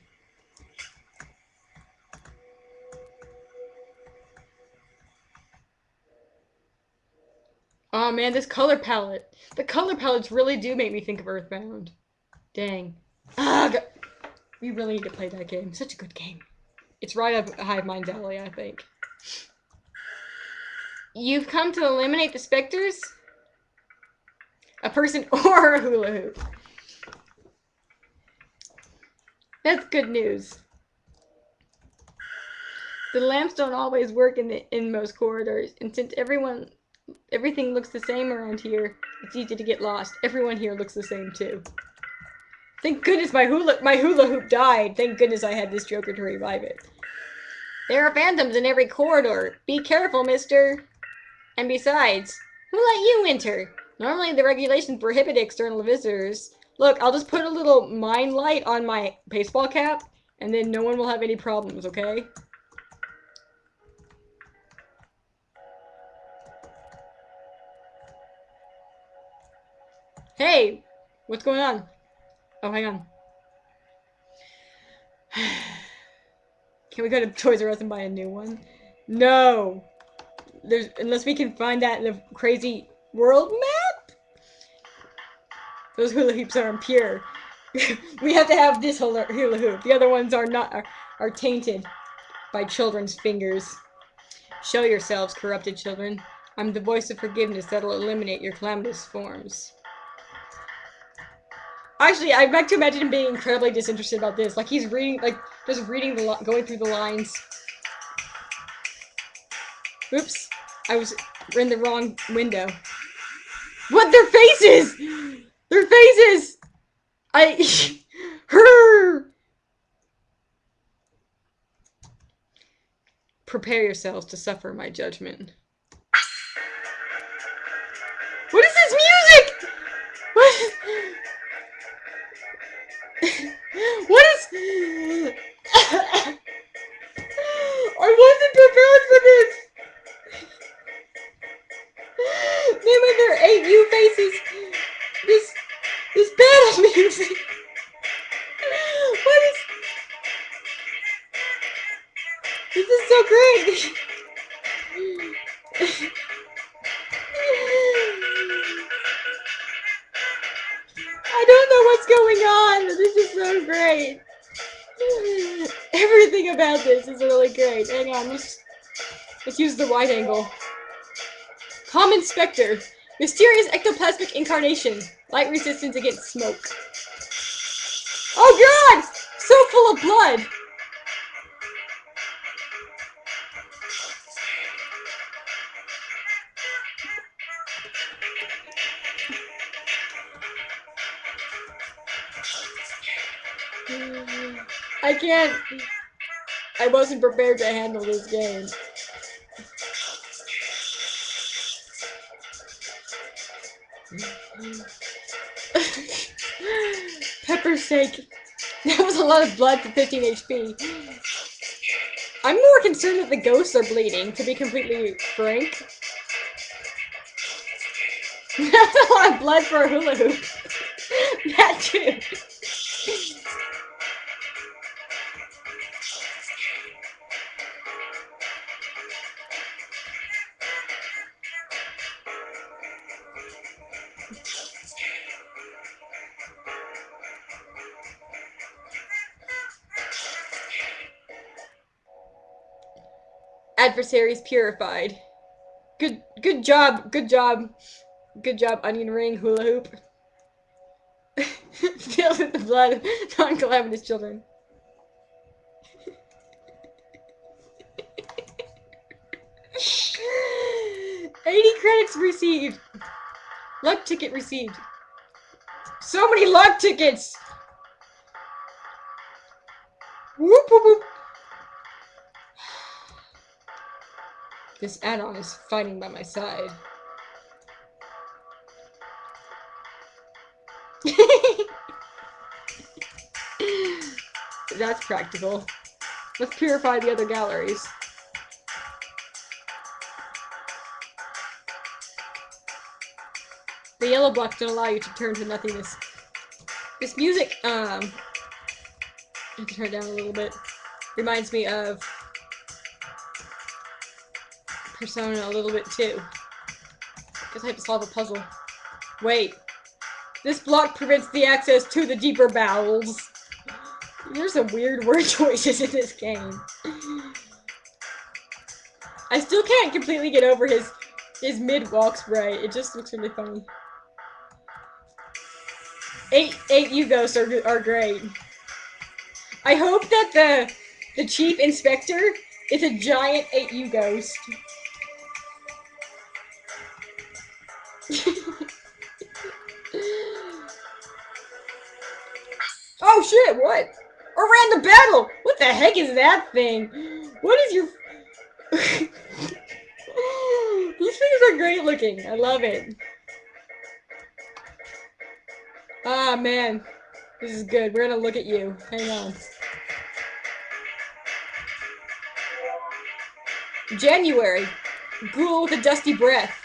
Oh man, this color palette. The color palettes really do make me think of Earthbound. Dang. Ah, we really need to play that game. Such a good game. It's right up Hive Mind's alley, I think. You've come to eliminate the specters? A person or a hula hoop. That's good news. The lamps don't always work in most corridors, and since everything looks the same around here, it's easy to get lost. Everyone here looks the same too. Thank goodness my hula hoop died. Thank goodness I had this joker to revive it. There are phantoms in every corridor. Be careful, mister. And besides, who let you enter? Normally the regulations prohibit external visitors. Look, I'll just put a little mine light on my baseball cap, and then no one will have any problems, okay? Hey! What's going on? Oh, hang on. Can we go to Toys R Us and buy a new one? No! Unless we can find that in the crazy world map? Those hula hoops are impure. We have to have this hula hoop. The other ones are tainted by children's fingers. Show yourselves, corrupted children. I'm the voice of forgiveness that'll eliminate your calamitous forms. Actually, I'd like to imagine him being incredibly disinterested about this. Like, he's reading, like, just reading going through the lines. Oops. I was in the wrong window. What? Their faces! Their faces! Her! Prepare yourselves to suffer my judgment. What is this music? What? What is... I wasn't prepared for this! Then when there are 8 U faces, this bad music. What is... This is so great! I don't know what's going on, but this is so great. Everything about this is really great. Hang on, let's use the wide angle. Common Spectre. Mysterious ectoplasmic incarnation. Light resistance against smoke. Oh god! So full of blood! I can't... I wasn't prepared to handle this game. for sake. That was a lot of blood for 15 HP. I'm more concerned that the ghosts are bleeding, to be completely frank. That's a lot of blood for a hula hoop. That too. Adversaries purified. Good job, onion ring hula hoop. Filled with the blood of non-calamitous children. $80 credits received. Luck ticket received. So many luck tickets! Whoop whoop whoop. This add-on is fighting by my side. That's practical. Let's purify the other galleries. The yellow blocks don't allow you to turn to nothingness. This music, I can turn it down a little bit. Reminds me of Persona a little bit too. Guess I have to solve a puzzle. Wait. This block prevents the access to the deeper bowels. There's some weird word choices in this game. I still can't completely get over his mid-walk spray. It just looks really funny. 8 Yugos are great. I hope that the chief inspector is a giant 8 Yugos. Oh shit, what? A random battle! What the heck is that thing? What is your... These things are great looking. I love it. Ah, man. This is good. We're gonna look at you. Hang on. January. Ghoul with a dusty breath.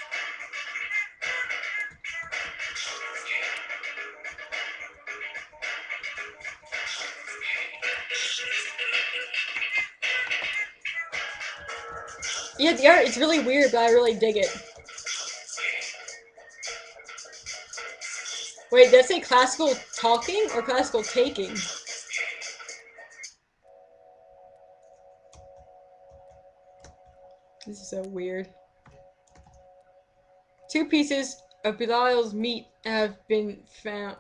Yeah, the art, it's really weird, but I really dig it. Wait, did I say classical talking or classical taking? This is so weird. 2 pieces of Belial's meat have been found.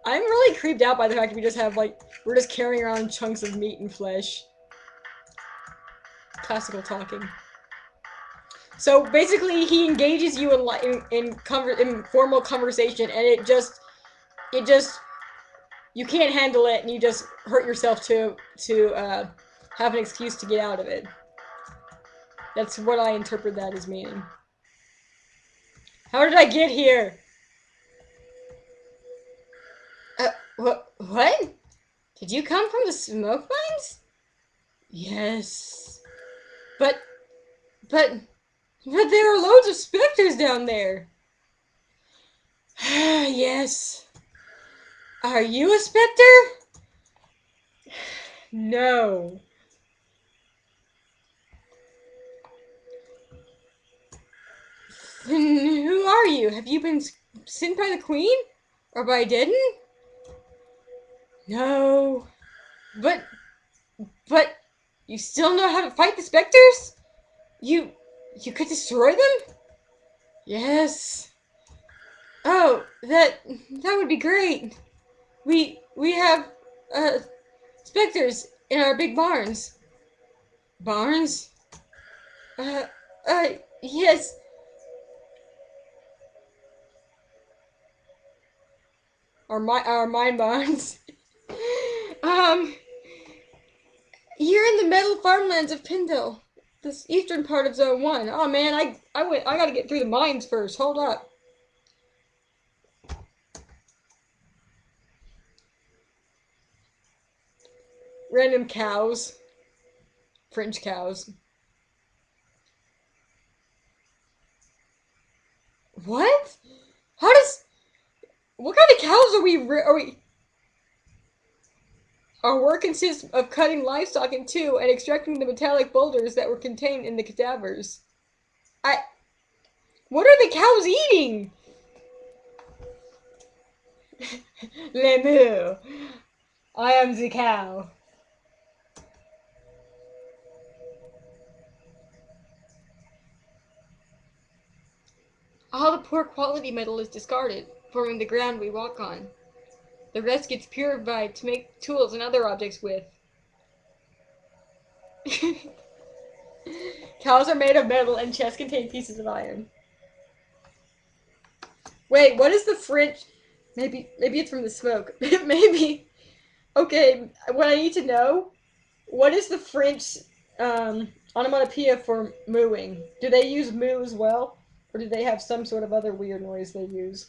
I'm really creeped out by the fact that we just have, like, we're just carrying around chunks of meat and flesh. Classical talking. So basically, he engages you in formal conversation, and it just, you can't handle it, and you just hurt yourself to have an excuse to get out of it. That's what I interpret that as meaning. How did I get here? What? Did you come from the smoke mines? Yes. But there are loads of specters down there. Yes. Are you a specter? No. Then who are you? Have you been sent by the Queen? Or by Deaden? No. But you still know how to fight the specters? You could destroy them? Yes. Oh, that would be great. We have specters in our big barns. Barns? Yes. Our mine barns. You're in the metal farmlands of Pindle, this eastern part of Zone 1. Oh man, I gotta get through the mines first. Hold up. random cows. French cows. What? How does... What kind of cows are we... Our work consists of cutting livestock in two and extracting the metallic boulders that were contained in the cadavers. What are the cows eating? Lemu. I am the cow. All the poor quality metal is discarded, forming the ground we walk on. The rest gets purified to make tools and other objects with. Cows are made of metal and chests contain pieces of iron. Wait, what is the French? Maybe it's from the smoke. Maybe. Okay, what I need to know, what is the French onomatopoeia for mooing? Do they use moo as well? Or do they have some sort of other weird noise they use?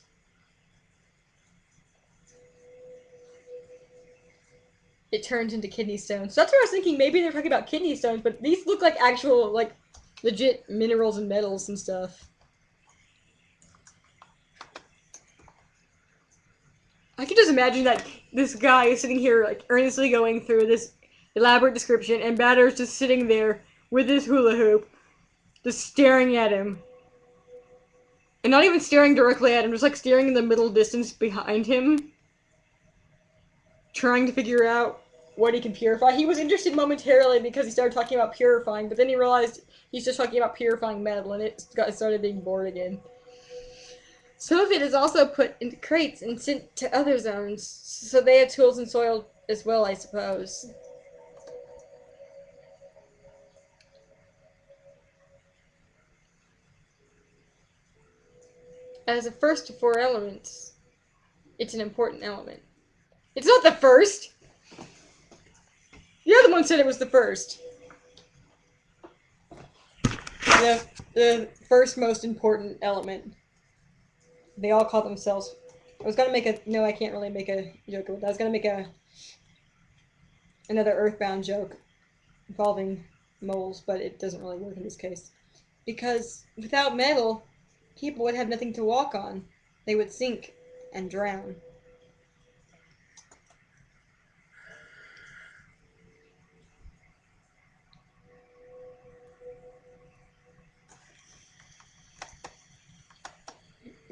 It turns into kidney stones. So that's what I was thinking. Maybe they're talking about kidney stones, but these look like actual, like, legit minerals and metals and stuff. I can just imagine that this guy is sitting here, like, earnestly going through this elaborate description, and Batter's just sitting there with his hula hoop, just staring at him. And not even staring directly at him, just, like, staring in the middle distance behind him. Trying to figure out what he can purify. He was interested momentarily because he started talking about purifying, but then he realized he's just talking about purifying metal, and it started being bored again. Some of it is also put into crates and sent to other zones, so they have tools and soil as well, I suppose. As a first of four elements, it's an important element. It's not the first! The other one said it was the first. The first most important element. They all call themselves... I was gonna make a... No, I can't really make a joke about that. I was gonna make another Earthbound joke involving moles, but it doesn't really work in this case. Because without metal, people would have nothing to walk on. They would sink and drown.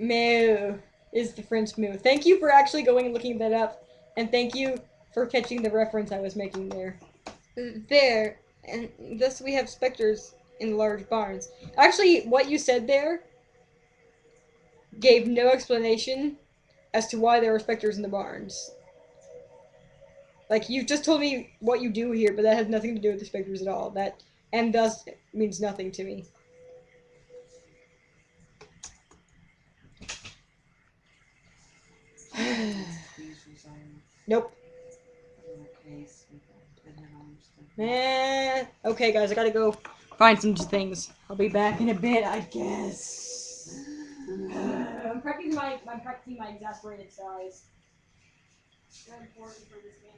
Moo is the French moo. Thank you for actually going and looking that up, and thank you for catching the reference I was making there. There, and thus we have specters in large barns. Actually, what you said there gave no explanation as to why there are specters in the barns. Like, you just told me what you do here, but that has nothing to do with the specters at all. That, and thus, means nothing to me. Nope. Okay, guys, I gotta go find some things. I'll be back in a bit, I guess. I'm practicing my exasperated size. It's very important for this game.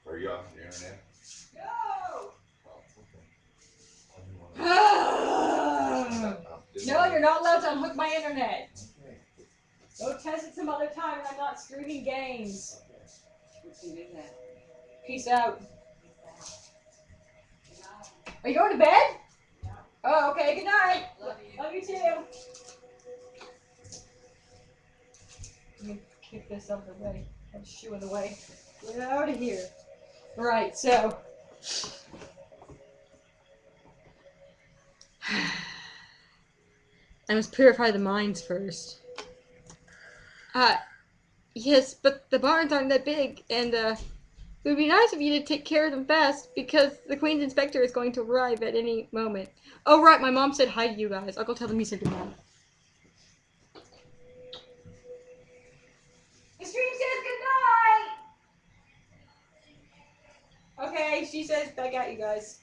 Are you off the internet? No! Oh, No, you're not allowed to unhook my internet. Okay. Go test it some other time when I'm not streaming games. Peace out. Are you going to bed? Oh, okay. Good night. Love you too. Let me kick this out of the way. I'm shooing the way. Get out of here. Right, so. I must purify the mines first. Yes, but the barns aren't that big, and, it would be nice of you to take care of them fast, because the Queen's Inspector is going to arrive at any moment. Oh, right, my mom said hi to you guys. I'll go tell them you said goodbye. The stream says goodnight! Okay, she says back at you guys.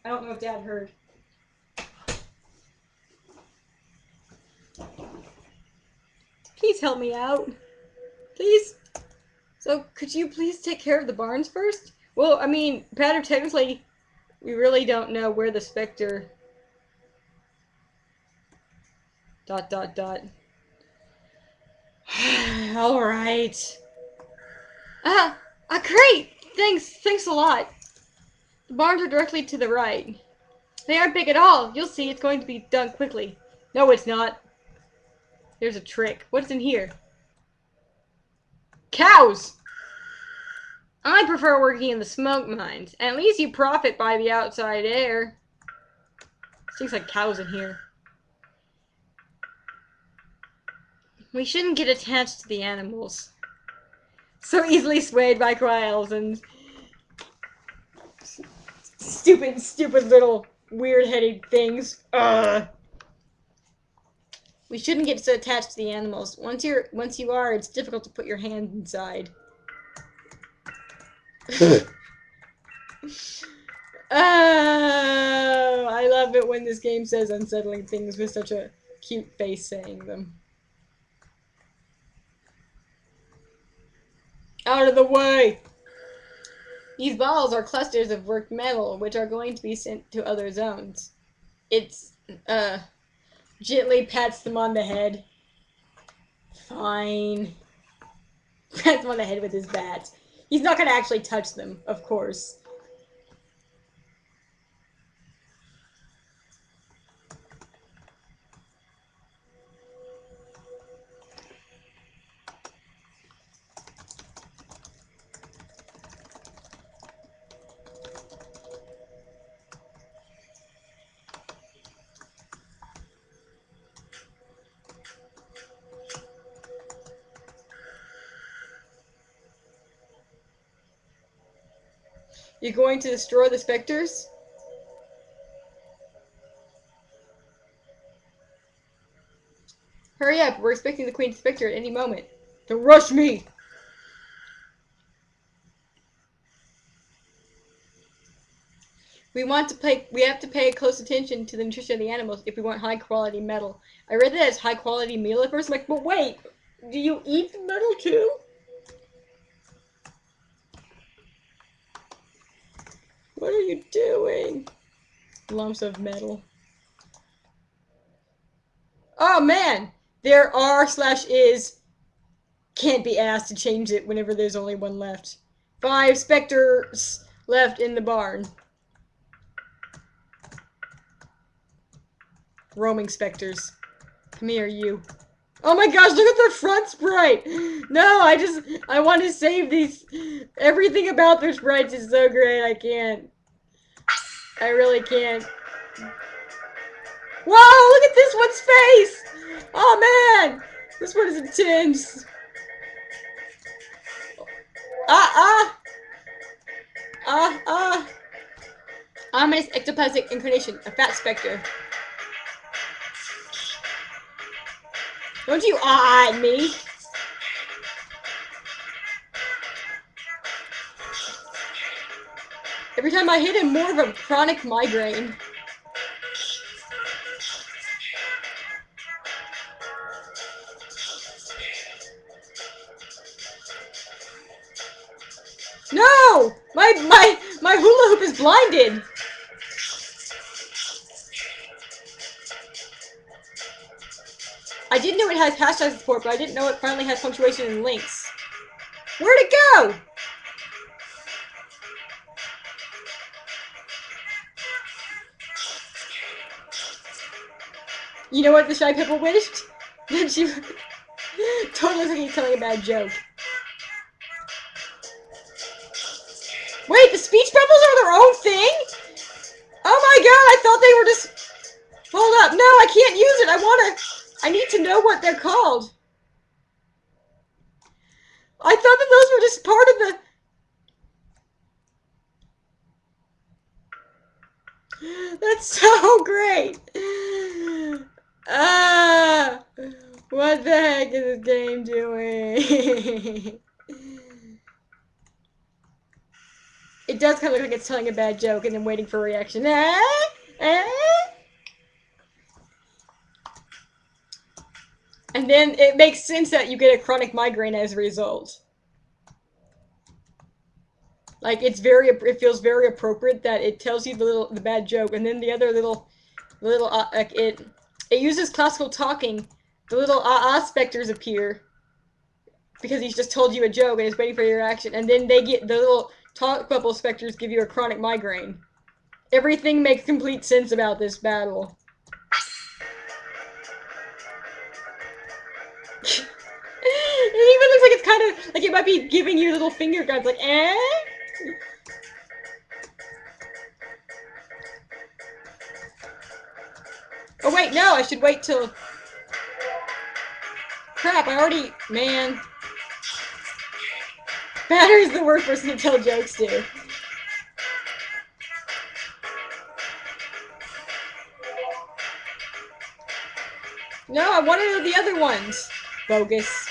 I don't know if Dad heard. please help me out. Please. So, could you please take care of the barns first? Well, I mean, Patter, technically, we really don't know where the Spectre... ... Alright. Great! Thanks a lot. The barns are directly to the right. They aren't big at all. You'll see, it's going to be done quickly. No, it's not. There's a trick. What's in here? Cows! I prefer working in the smoke mines. At least you profit by the outside air. Seems like cows in here. We shouldn't get attached to the animals. So easily swayed by coils and stupid little weird-headed things. Ugh. We shouldn't get so attached to the animals. Once you are, it's difficult to put your hand inside. Oh, I love it when this game says unsettling things with such a cute face saying them. Out of the way! These balls are clusters of worked metal, which are going to be sent to other zones. It's, gently pats them on the head. Fine. Pats them on the head with his bat. He's not gonna actually touch them, of course. You're going to destroy the specters? Hurry up, we're expecting the Queen Spectre at any moment. Don't rush me! We have to pay close attention to the nutrition of the animals if we want high quality metal. I read that as high quality meal at first. I'm like, but wait, do you eat the metal too? What are you doing? Lumps of metal. Oh man! There are/is can't be asked to change it whenever there's only one left. 5 specters left in the barn. Roaming specters. Come here, you. Oh my gosh, look at the front sprite! No, I want to save these. Everything about their sprites is so great, I can't. I really can't. Whoa, look at this one's face! Oh man! This one is intense. Ominous ectoplasmic incarnation, a fat specter. Don't you at me? Every time I hit him, more of a chronic migraine. No! My hula hoop is blinded! I didn't know it has hashtag support, but I didn't know it finally has punctuation and links. Where'd it go? You know what the Shy Pepper wished? That you totally looks like he's telling a bad joke. Wait, the speech bubbles are their own thing? Oh my god, I thought they were just... Hold up, no, I can't use it, I need to know what they're called. I thought that those were just part of the... That's so great. What the heck is this game doing? It does kind of look like it's telling a bad joke and then waiting for a reaction. And then it makes sense that you get a chronic migraine as a result. Like it feels very appropriate that it tells you the bad joke, and then the other like it uses classical talking. The little specters appear because he's just told you a joke and is waiting for your reaction, and then the little talk bubble specters give you a chronic migraine. Everything makes complete sense about this battle. It even looks like it's kind of like it might be giving you little finger guns, like eh. Oh wait, no, I should wait till... Crap, Man. Batter's the worst person to tell jokes to. No, I wanted the other ones. Bogus.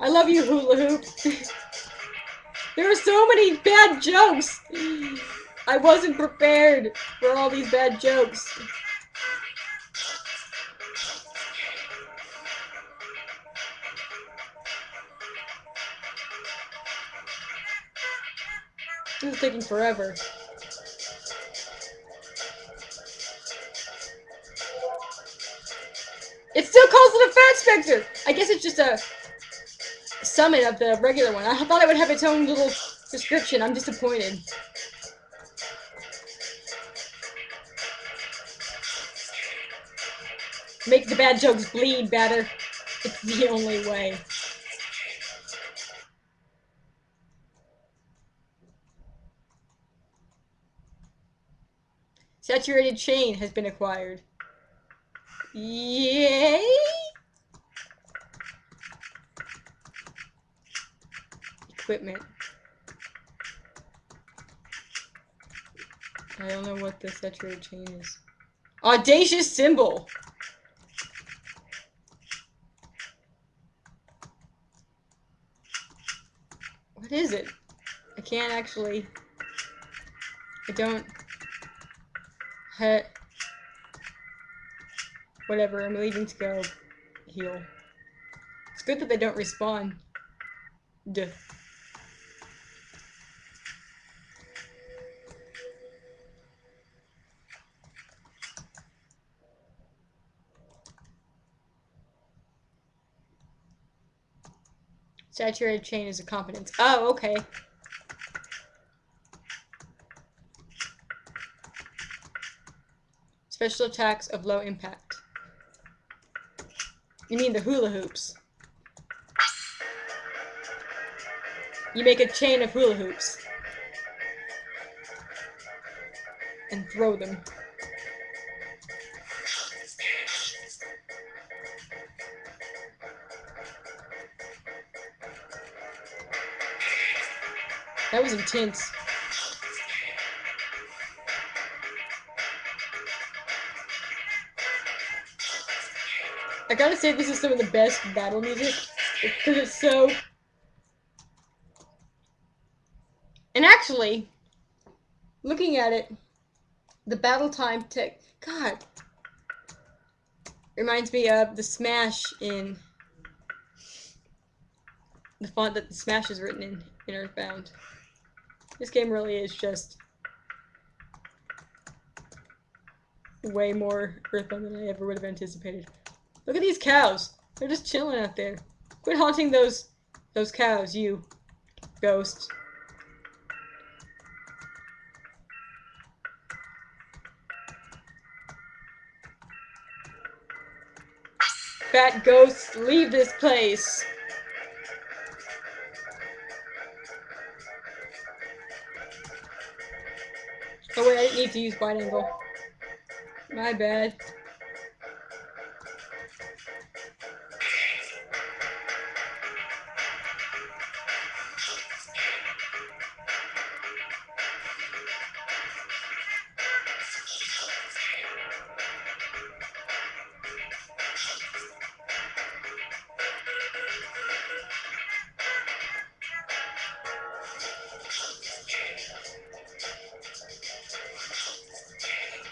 I love you, hula hoop. There are so many bad jokes. I wasn't prepared for all these bad jokes. This is taking forever. It still calls it a fat specter! I guess it's just a summon of the regular one. I thought it would have its own little description. I'm disappointed. Make the bad jokes bleed, Batter. It's the only way. Saturated chain has been acquired. Yay! Equipment. I don't know what the saturated chain is. Audacious symbol! What is it? I can't actually... I don't... Whatever, I'm leaving to go heal. It's good that they don't respawn. Duh. Saturated chain is a competence. Oh, okay. Special attacks of low impact. You mean the hula hoops. You make a chain of hula hoops. And throw them. That was intense. I gotta say, this is some of the best battle music, because it's so... And actually, looking at it, the battle time tech... God. Reminds me of the Smash in... The font that the Smash is written in Earthbound. This game really is just... way more Earthbound than I ever would have anticipated. Look at these cows. They're just chilling out there. Quit haunting those cows, you ghost. Fat ghosts, leave this place. Oh wait, I didn't need to use wide angle. My bad.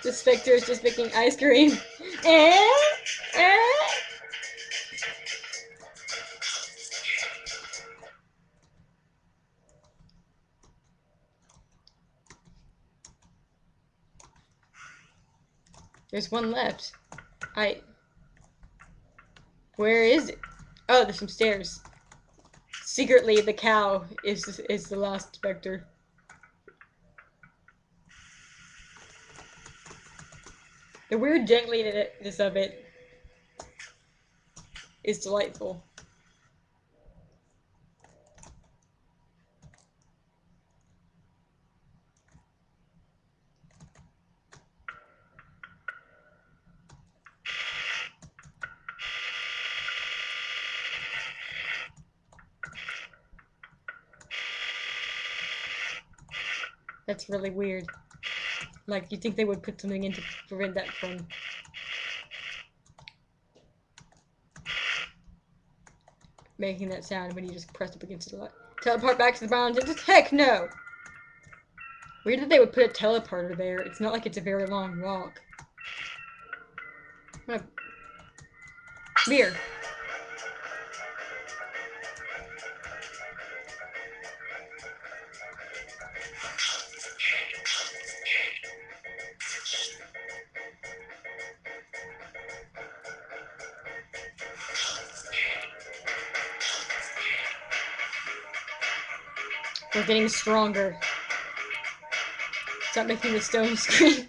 The specter is just making ice cream. Eh? Eh? There's one left. Where is it? Oh, there's some stairs. Secretly, the cow is the last specter. The weird gentliness of it is delightful. That's really weird. Like, you'd think they would put something in to prevent that from... making that sound when you just pressed up against it. Teleport back to the ground. Just heck no! Weird that they would put a teleporter there. It's not like it's a very long walk. I'm gonna... Beer. We're getting stronger. Stop making the stone scream.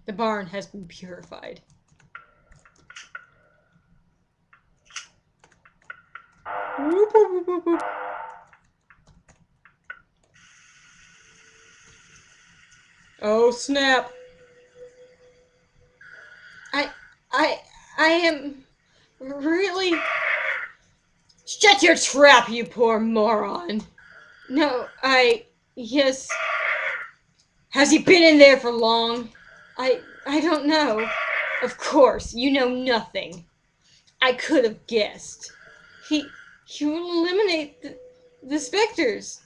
The barn has been purified. Whoop, whoop, whoop, whoop. Oh snap! I am really... Shut your trap, you poor moron! No, yes... Has he been in there for long? I don't know. Of course, you know nothing. I could have guessed. He will eliminate the specters.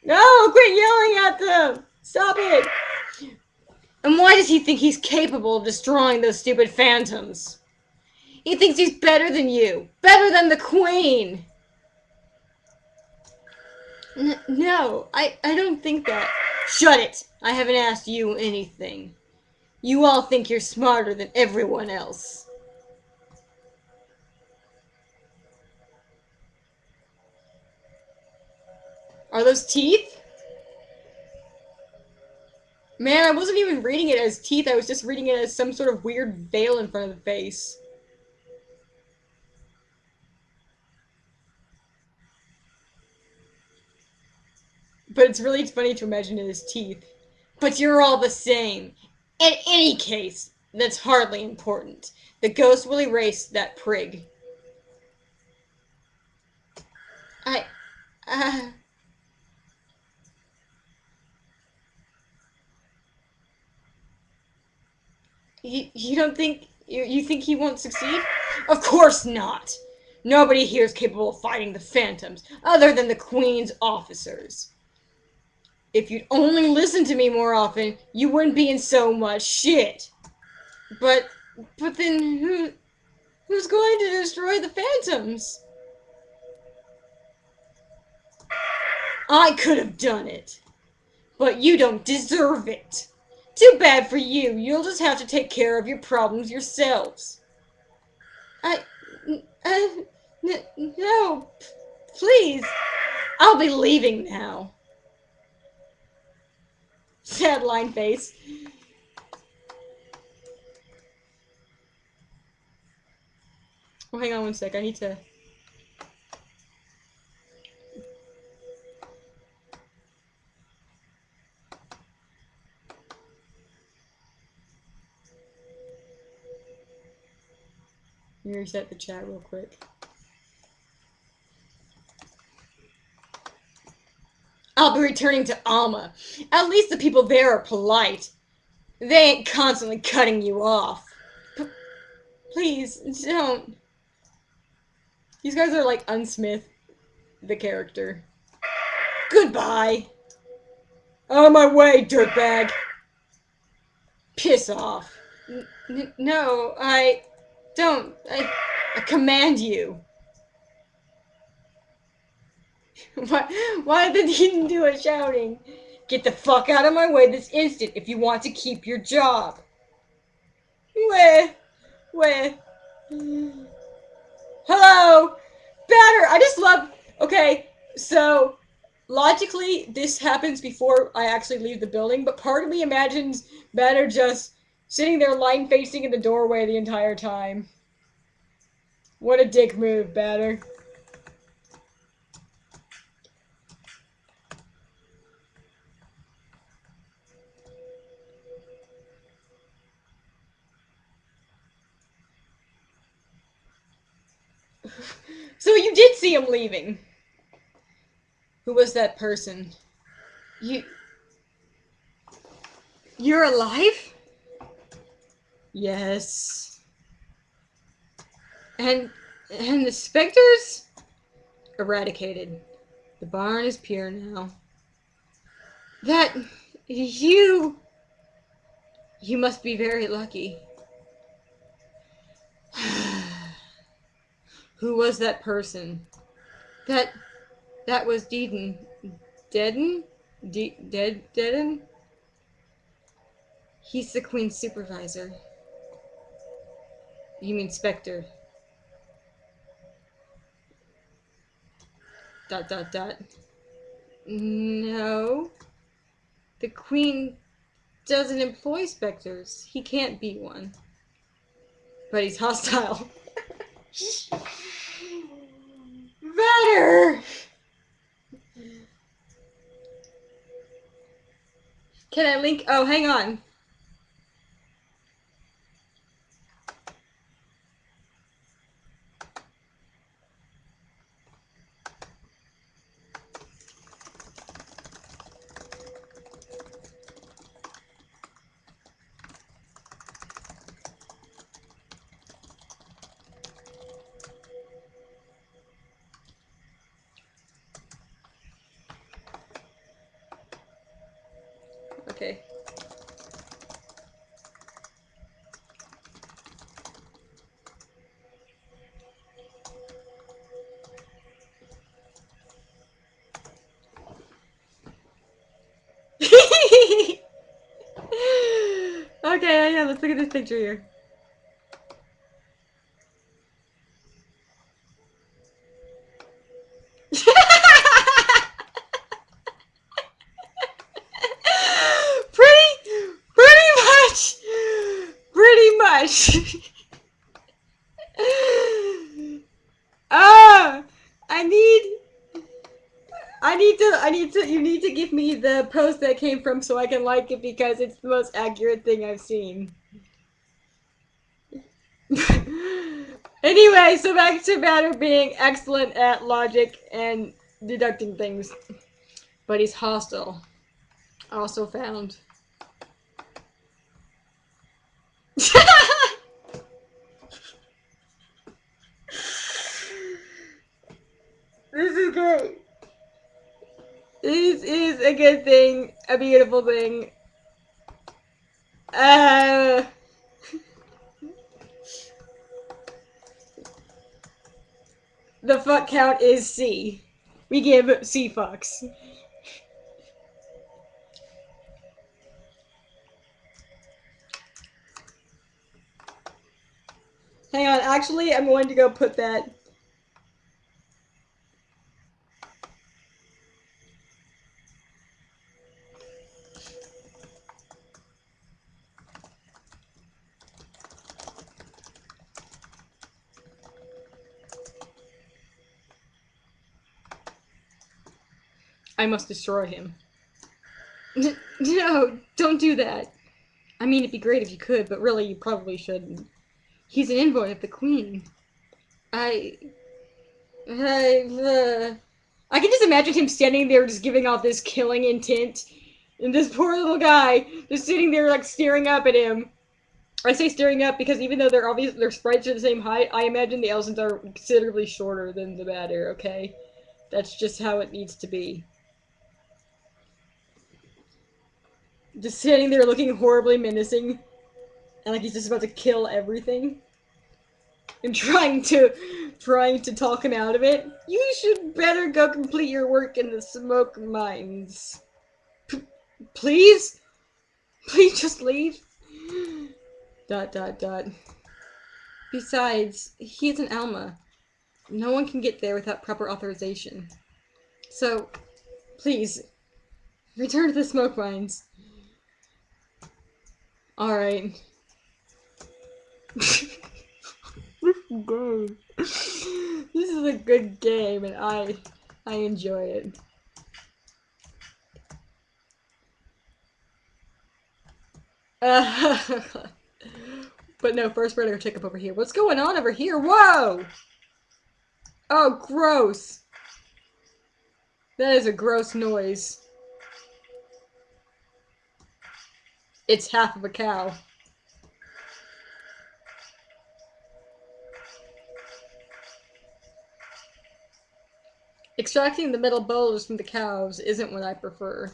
No, quit yelling at them! Stop it! And why does he think he's capable of destroying those stupid phantoms? He thinks he's better than you. Better than the Queen! No, I don't think that. Shut it! I haven't asked you anything. You all think you're smarter than everyone else. Are those teeth? Man, I wasn't even reading it as teeth, I was just reading it as some sort of weird veil in front of the face. But it's really funny to imagine it as teeth. But you're all the same. In any case, that's hardly important. The ghost will erase that prig. You don't think... You think he won't succeed? Of course not! Nobody here is capable of fighting the phantoms, other than the Queen's officers. If you'd only listen to me more often, you wouldn't be in so much shit. But then who's going to destroy the phantoms? I could have done it. But you don't deserve it. Too bad for you. You'll just have to take care of your problems yourselves. No. Please. I'll be leaving now. Sad line face. Oh, hang on one sec. I need to... Let me reset the chat real quick. I'll be returning to Alma. At least the people there are polite. They ain't constantly cutting you off. Please, don't. These guys are like Unsmith, the character. Goodbye. On my way, dirtbag. Piss off. No, I don't. I command you. Why did he do a shouting? Get the fuck out of my way this instant if you want to keep your job. Where? Hello? Batter, I just love. Okay, so logically, this happens before I actually leave the building, but part of me imagines Batter just sitting there line facing in the doorway the entire time. What a dick move, Batter. So you did see him leaving. Who was that person? You're alive? Yes. And the specters? Eradicated. The barn is pure now. That you must be very lucky. Who was that person? That was Deeden. Deaden? Deaden? He's the Queen's supervisor. You mean Spectre. ... No. The Queen doesn't employ Spectres. He can't be one. But he's hostile. Better! Can I link? Oh, hang on. Okay. Okay, yeah, let's look at this picture here. Pretty much. Ah, you need to give me the post that came from so I can like it because it's the most accurate thing I've seen. Anyway, so back to Batter being excellent at logic and deducting things. But he's hostile. Also found. This is great. This is a good thing, a beautiful thing. The fuck count is C. We give C fucks. Hang on, actually, I'm going to go put that. I must destroy him. No, don't do that. I mean, it'd be great if you could, but really, you probably shouldn't. He's an envoy of the Queen. I I can just imagine him standing there just giving off this killing intent. And this poor little guy just sitting there like staring up at him. I say staring up because even though their sprites are the same height, I imagine the Elsons are considerably shorter than the Bad-Air, okay? That's just how it needs to be. Just standing there looking horribly menacing. And like he's just about to kill everything. And trying to talk him out of it. You should better go complete your work in the smoke mines. Please? Please just leave? ... Besides, he's an Alma. No one can get there without proper authorization. So, please, return to the smoke mines. Alright. This game. This is a good game, and I enjoy it. But no, first we're gonna check up over here. What's going on over here? Whoa! Oh, gross. That is a gross noise. It's half of a cow. Extracting the metal bowls from the cows isn't what I prefer.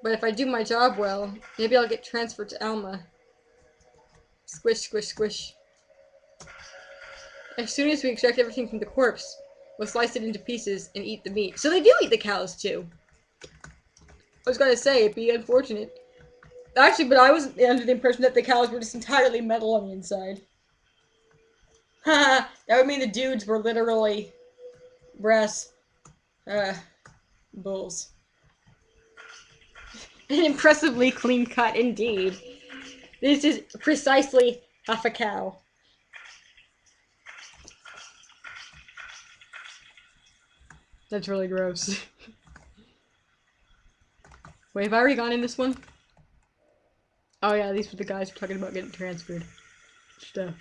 But if I do my job well, maybe I'll get transferred to Alma. Squish, squish, squish. As soon as we extract everything from the corpse, we'll slice it into pieces and eat the meat. So they do eat the cows, too. I was gonna say, it'd be unfortunate. Actually, but I was under the impression that the cows were just entirely metal on the inside. Haha, that would mean the dudes were literally brass, bulls. An impressively clean cut indeed. This is precisely half a cow. That's really gross. Wait, have I already gone in this one? Oh yeah, these were the guys who were talking about getting transferred. Stuff.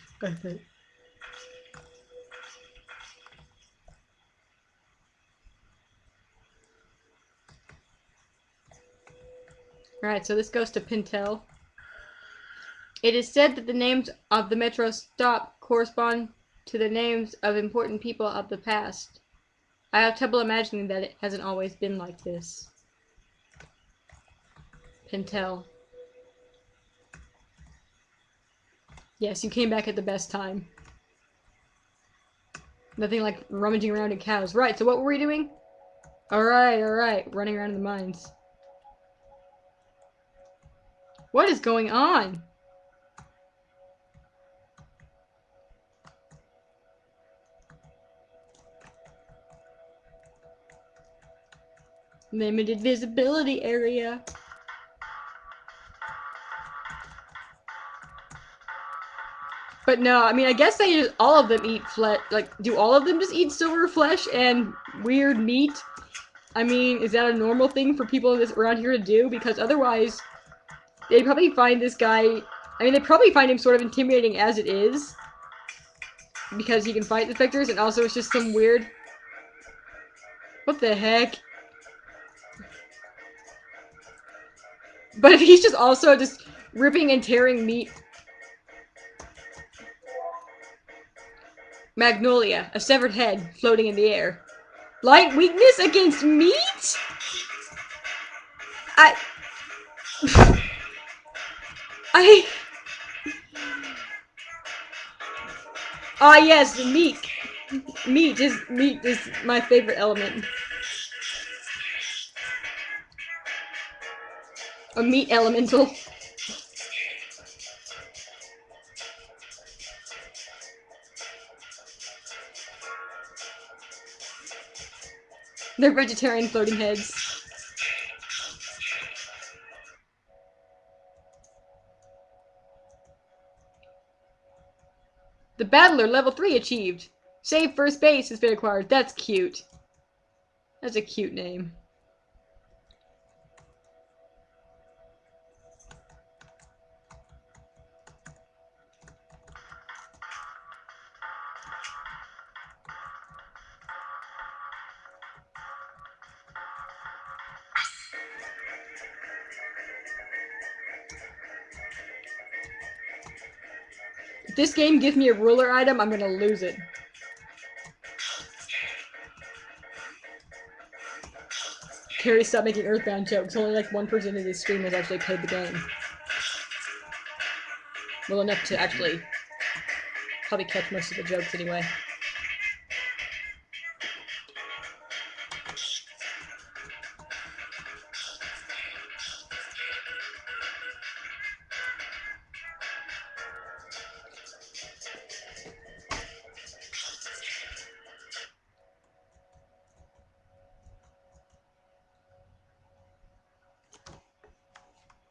Alright, so this goes to Pintel. It is said that the names of the metro stop correspond to the names of important people of the past. I have trouble imagining that it hasn't always been like this. Pintel. Yes, you came back at the best time. Nothing like rummaging around in cows. Right, so what were we doing? Alright. Running around in the mines. What is going on? Limited visibility area. But no, I mean, I guess they just, all of them eat flesh. Like, do all of them just eat silver flesh and weird meat? I mean, is that a normal thing for people around here to do? Because otherwise, they'd probably find this guy... I mean, they probably find him sort of intimidating as it is. Because he can fight the Spectres, and also it's just some weird... What the heck? But if he's just also just ripping and tearing meat... Magnolia, a severed head floating in the air. Light weakness against meat? Ah, yes, meat. Meat is my favorite element. A meat elemental. They're vegetarian floating heads. The Battler, level 3 achieved. Save first base has been acquired. That's cute. That's a cute name. If this game gives me a ruler item, I'm gonna lose it. Carrie, stop making Earthbound jokes. Only like 1% of this stream has actually played the game. Well enough to actually probably catch most of the jokes anyway.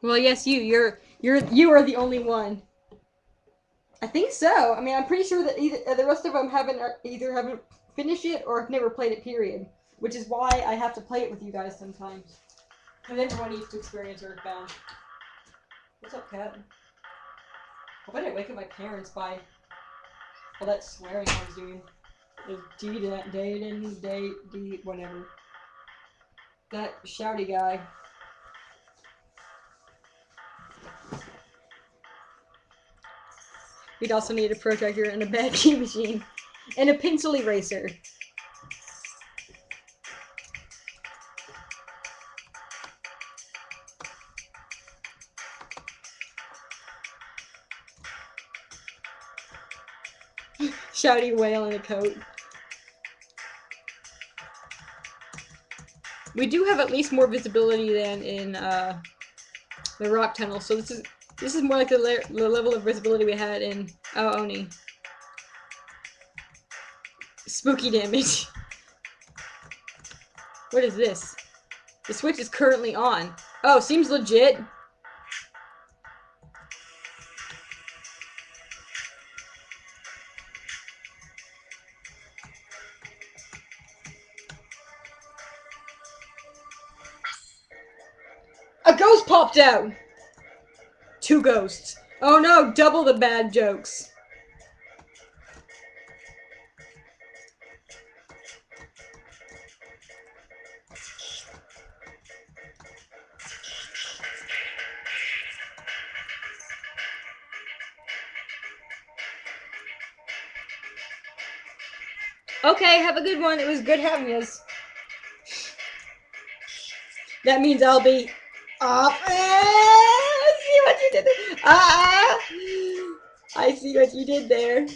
Well, yes, you are the only one. I think so. I mean, I'm pretty sure that the rest of them either haven't finished it or have never played it. Period. Which is why I have to play it with you guys sometimes. Because everyone needs to experience Earthbound. What's up, cat? Hope I didn't wake up my parents by all that swearing I was doing. Whatever. That shouty guy. We'd also need a protractor and a bad key machine. And a pencil eraser. Shouty whale in a coat. We do have at least more visibility than in the rock tunnel, so this is more like the level of visibility we had in Oni. Spooky damage. What is this? The switch is currently on. Oh, seems legit. A ghost popped out! 2 ghosts. Oh no, double the bad jokes. Okay, have a good one. It was good having us. That means I'll be off. See what you did there. I see what you did there.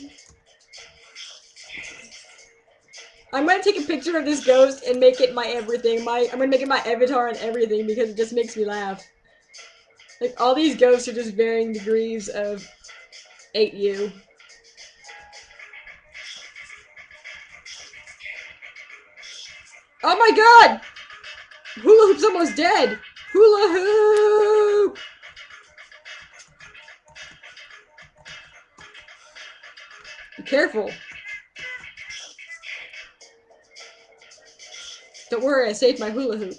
I'm gonna take a picture of this ghost and make it my everything. I'm gonna make it my avatar and everything because it just makes me laugh. Like, all these ghosts are just varying degrees of 8U. Oh my god! Hula Hoop's almost dead! Hula Hoop! Be careful. Don't worry, I saved my hula hoop.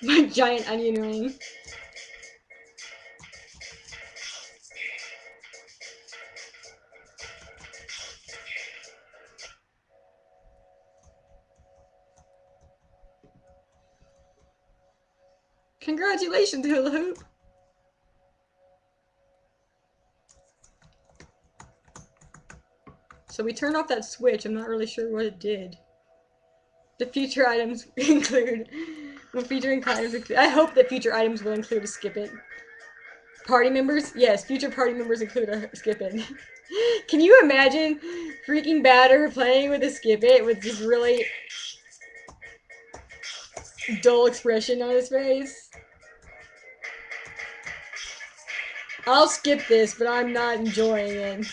My giant onion ring. Congratulations, hula hoop! So we turned off that switch. I'm not really sure what it did. The future items include... I hope that future items will include a skip it. Party members? Yes, future party members include a skip it. Can you imagine freaking Batter playing with a skip it with this really dull expression on his face? I'll skip this, but I'm not enjoying it.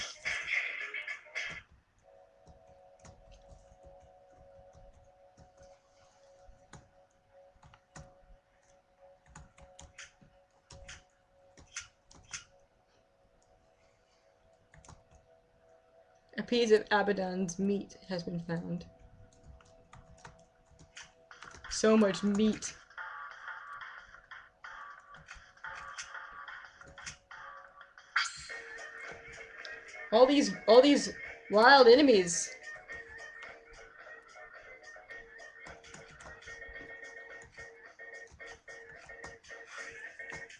A piece of Abaddon's meat has been found. So much meat. All these wild enemies.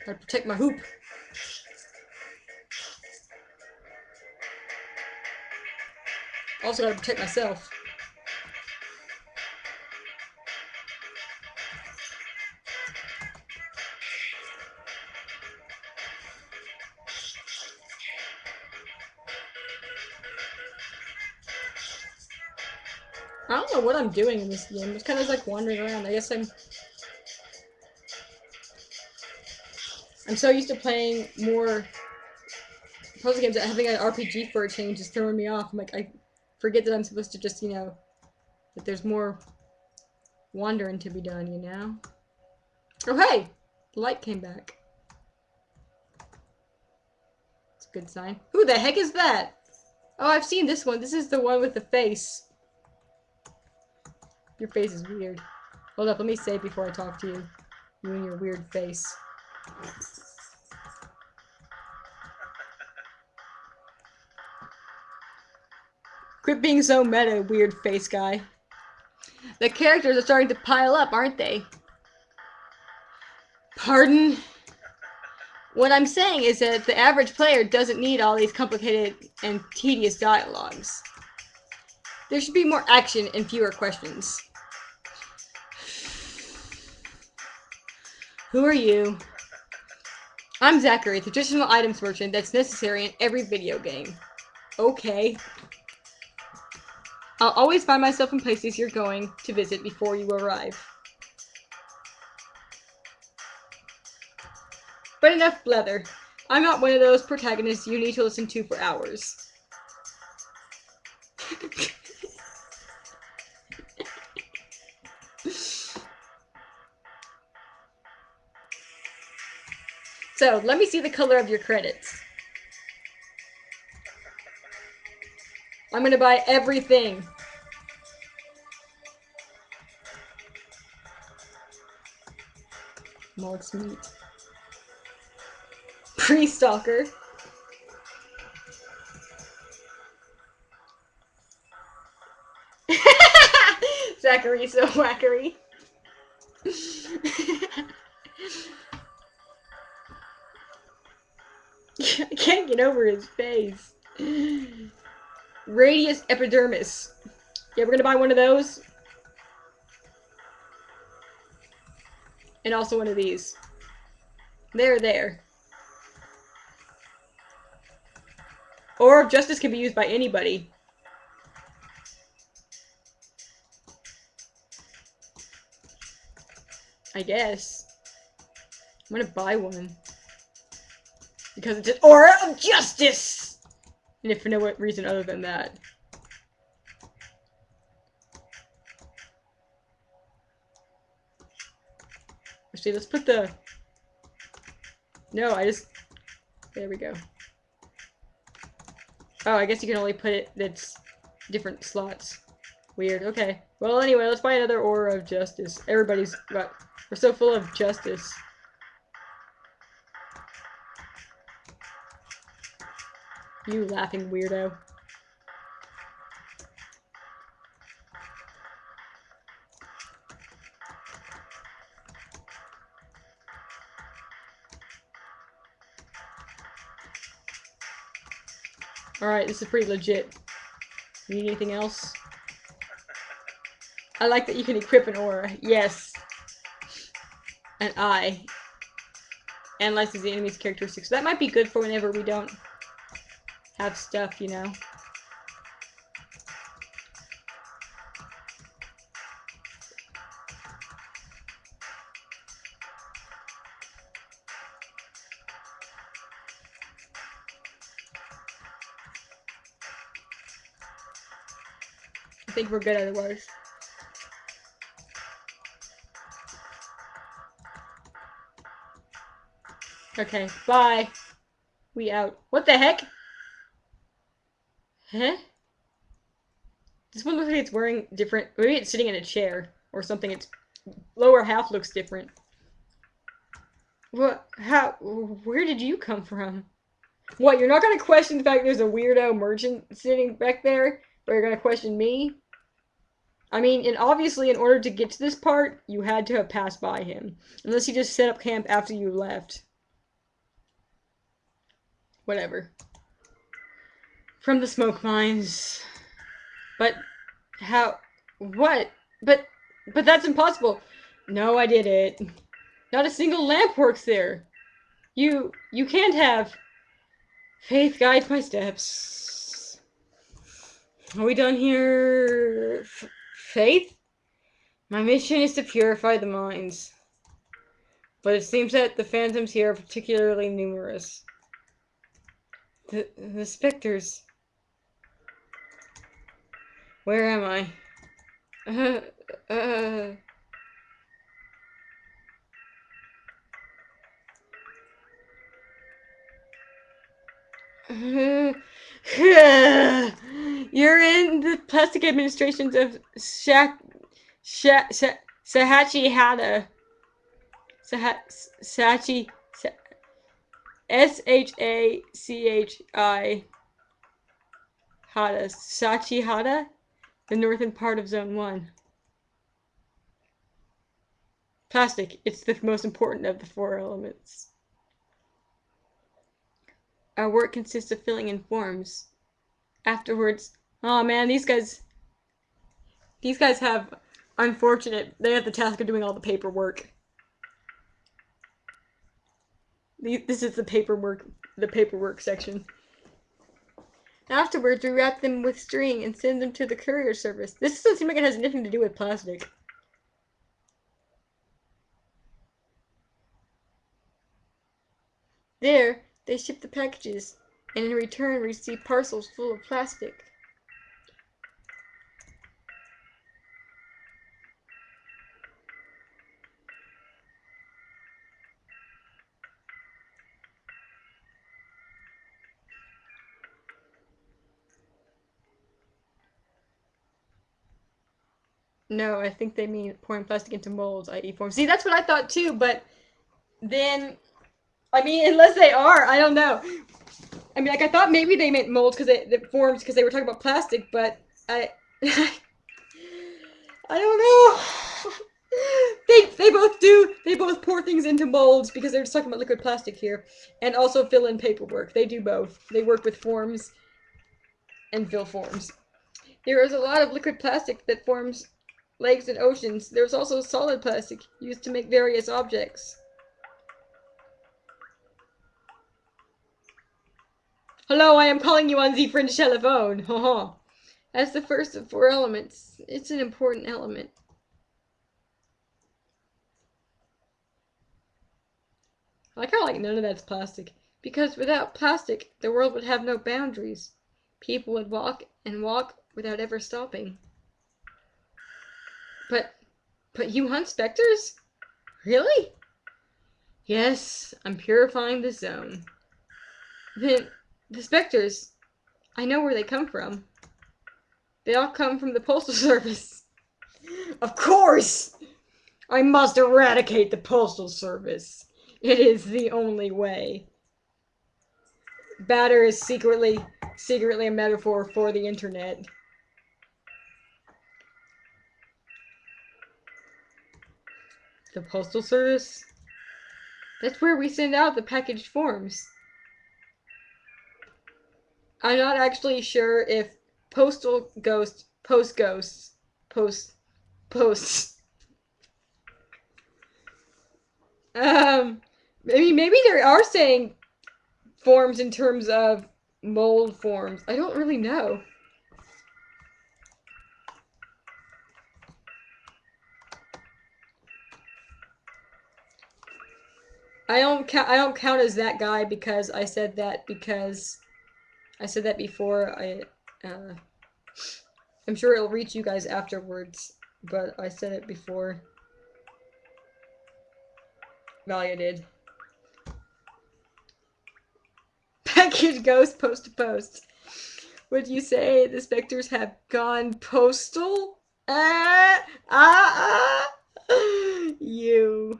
Gotta protect my hoop. Also gotta protect myself. I don't know what I'm doing in this game. I'm just kind of like wandering around. I guess I'm so used to playing more puzzle games that having an RPG for a change is throwing me off. I'm like, I forget that I'm supposed to just, that there's more wandering to be done, Oh, hey! The light came back. It's a good sign. Who the heck is that? Oh, I've seen this one. This is the one with the face. Your face is weird. Hold up, let me save before I talk to you. You and your weird face. Quit being so meta, weird face guy. The characters are starting to pile up, aren't they? Pardon? What I'm saying is that the average player doesn't need all these complicated and tedious dialogues. There should be more action and fewer questions. Who are you? I'm Zachary, the traditional items merchant that's necessary in every video game. Okay. I'll always find myself in places you're going to visit before you arrive. But enough blether. I'm not one of those protagonists you need to listen to for hours. So, let me see the color of your credits. I'm gonna buy everything. Mog's meat. Pre-stalker. Zachary so wackery. I can't get over his face. Radius epidermis. Yeah, we're gonna buy one of those. And also one of these. There. Or if justice can be used by anybody. I guess. I'm gonna buy one. Because it's an aura of justice! And if for no reason other than that. Actually, let's put the... No, there we go. Oh, I guess you can only put it that's different slots. Weird, okay. Well, anyway, let's buy another aura of justice. Everybody's got... We're so full of justice. You laughing weirdo. Alright, this is pretty legit. You need anything else? I like that you can equip an aura. Yes. An eye. Analyzes the enemy's characteristics. So that might be good for whenever we don't have stuff, I think we're good otherwise. Okay, bye. We out. What the heck? Huh? This one looks like it's wearing different... Maybe it's sitting in a chair or something. Its lower half looks different. What? How? Where did you come from? What, you're not gonna question the fact there's a weirdo merchant sitting back there? But you're gonna question me? I mean, and obviously in order to get to this part, you had to have passed by him. Unless he just set up camp after you left. Whatever. From the smoke mines. But how? What? But that's impossible. No, I did it. Not a single lamp works there. You can't have. Faith guides my steps. Are we done here? Faith? My mission is to purify the minds. But it seems that the phantoms here are particularly numerous. The specters. Where am I? You're in the plastic administrations of Sahachi Hada. Sahachi Shachi Hada. Sachi Hada? The northern part of Zone 1. Plastic. It's the most important of the 4 elements. Our work consists of filling in forms. Afterwards, oh man, these guys have they have the task of doing all the paperwork. This is the paperwork section. Afterwards, we wrap them with string and send them to the courier service. This doesn't seem like it has anything to do with plastic. There, they ship the packages, and in return receive parcels full of plastic. No, I think they mean pouring plastic into molds, i.e. forms. See, that's what I thought too, but then, I mean, unless they are, I don't know. I mean, like, I thought maybe they meant molds because they forms because they were talking about plastic, but I don't know. They both do. They both pour things into molds because they're just talking about liquid plastic here, and also fill in paperwork. They do both. They work with forms and fill forms. There is a lot of liquid plastic that forms lakes and oceans. There's also solid plastic used to make various objects. Hello, I am calling you on the French telephone. Haha. As the first of 4 elements, it's an important element. I kind of like none of that's plastic. Because without plastic, the world would have no boundaries. People would walk and walk without ever stopping. But you hunt specters? Really? Yes, I'm purifying the zone. Then, the specters, I know where they come from. They all come from the Postal Service. Of course! I must eradicate the Postal Service. It is the only way. Batter is secretly a metaphor for the internet. The Postal Service? That's where we send out the packaged forms. I'm not actually sure if postal ghost, post ghosts, posts. Maybe they are saying forms in terms of mold forms. I don't really know. I don't count as that guy because I said that before. I'm sure it'll reach you guys afterwards, but I said it before. Valia did. Package goes post to post. Would you say the specters have gone postal? You.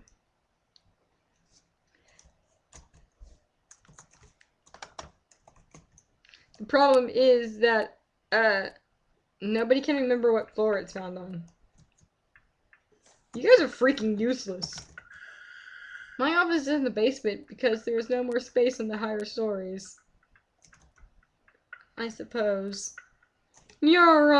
The problem is that nobody can remember what floor it's found on. You guys are freaking useless. My office is in the basement because there's no more space in the higher stories. I suppose. You're,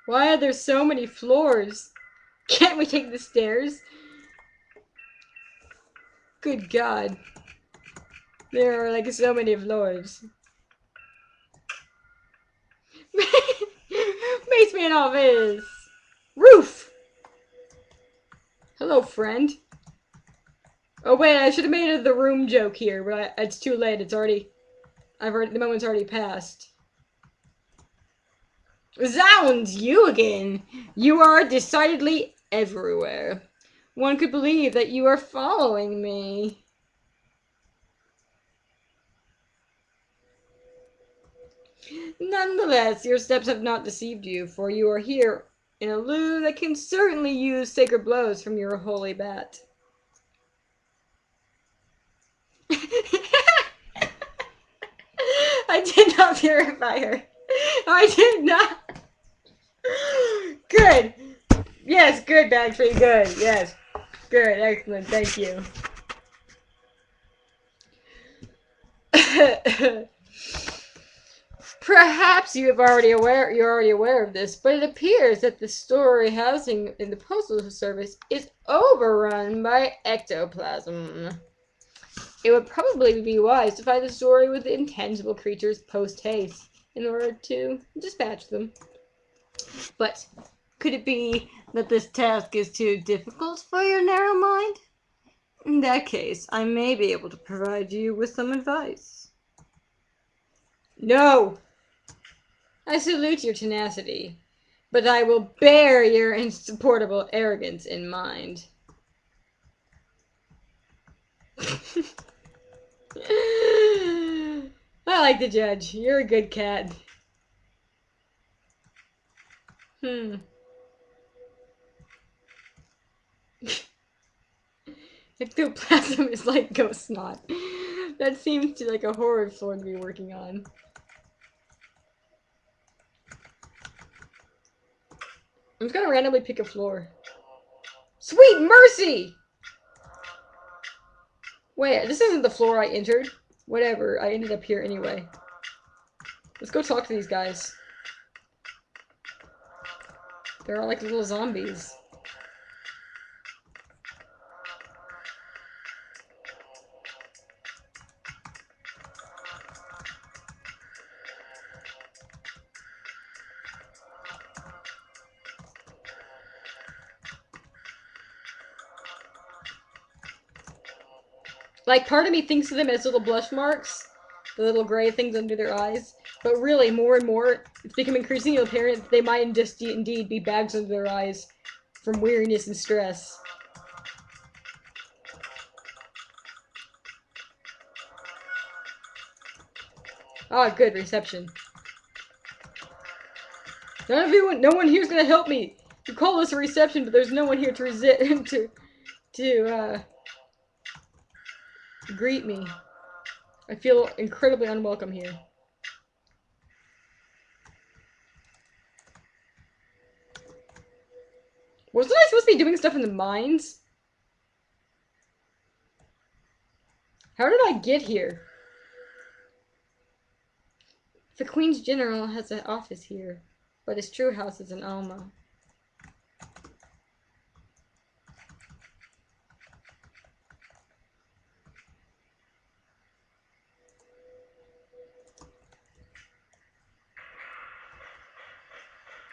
why are there so many floors? Can't we take the stairs? Good God. There are like so many floors. Basement office! Roof! Hello, friend. Oh wait, I should have made it the room joke here, but it's too late. It's already... the moment's already passed. Zounds, you again! You are decidedly everywhere. One could believe that you are following me. Nonetheless, your steps have not deceived you, for you are here in a loo that can certainly use sacred blows from your holy bat. I did not purify her. I did not. Good. Yes, good, Bagtree, good. Yes. Good, excellent, thank you. Perhaps you're already aware of this, but it appears that the story housing in the Postal Service is overrun by ectoplasm. It would probably be wise to find the story with the intangible creatures post-haste in order to dispatch them. But could it be that this task is too difficult for your narrow mind? In that case, I may be able to provide you with some advice. No! I salute your tenacity, but I will bear your insupportable arrogance in mind. I like the judge. You're a good cat. Ectoplasm is like ghost snot. That seems to like a horror floor to be working on. I'm just gonna randomly pick a floor. Sweet mercy! Wait, this isn't the floor I entered. Whatever, I ended up here anyway. Let's go talk to these guys. They're all like little zombies. Like, part of me thinks of them as little blush marks, the little gray things under their eyes, but really, more and more, it's become increasingly apparent that they might just indeed be bags under their eyes from weariness and stress. Ah, good reception. No one here's gonna help me. You call this a reception, but there's no one here to greet me. I feel incredibly unwelcome here. Wasn't I supposed to be doing stuff in the mines? How did I get here? The Queen's General has an office here, but his true house is in Alma.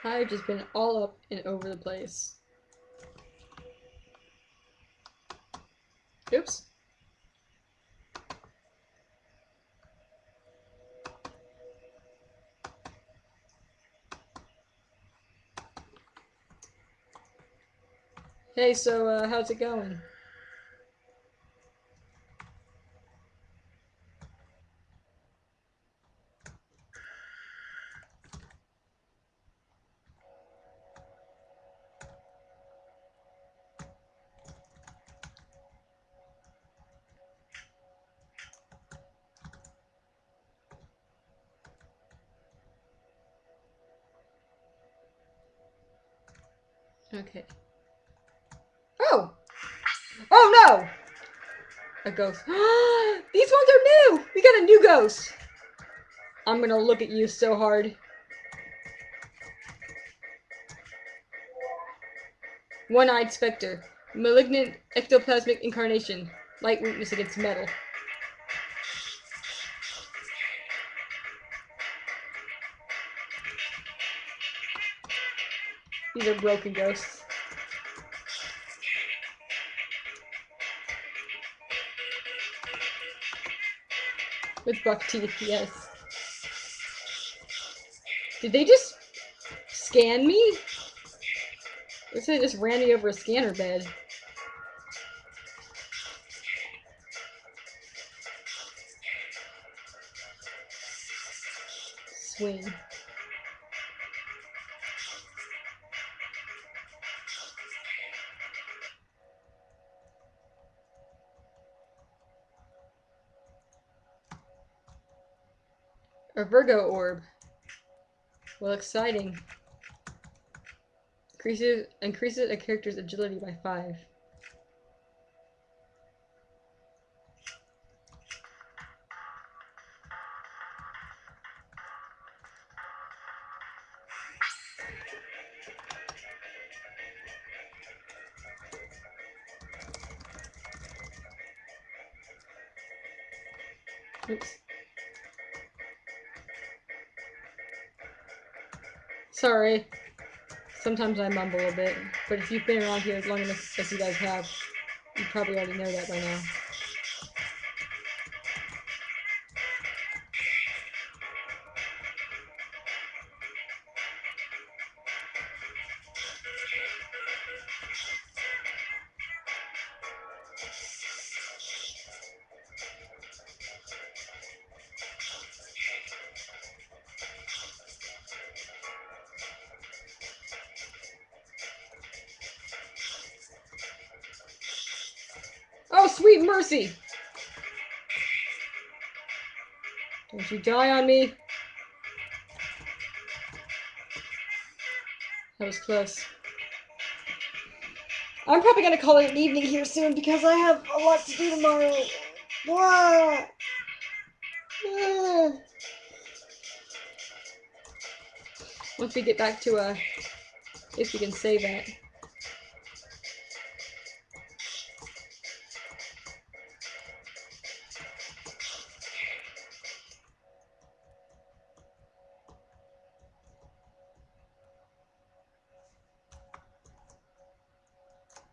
I've just been all up and over the place. Oops. Hey, so, how's it going? Okay. Oh no! A ghost. These ones are new! We got a new ghost! I'm gonna look at you so hard. One-eyed specter. Malignant ectoplasmic incarnation. Light weakness against metal. These are broken ghosts. With buck teeth, yes. Did they just scan me? Looks like they just ran me over a scanner bed. Swing. A Virgo orb. Well, exciting. Increases a character's agility by 5. Oops. Sorry. Sometimes I mumble a bit, but if you've been around here as long as you guys have, you probably already know that by now. Oh, sweet mercy! Don't you die on me. That was close. I'm probably gonna call it an evening here soon because I have a lot to do tomorrow. Whoa. Once we get back to if we can save that.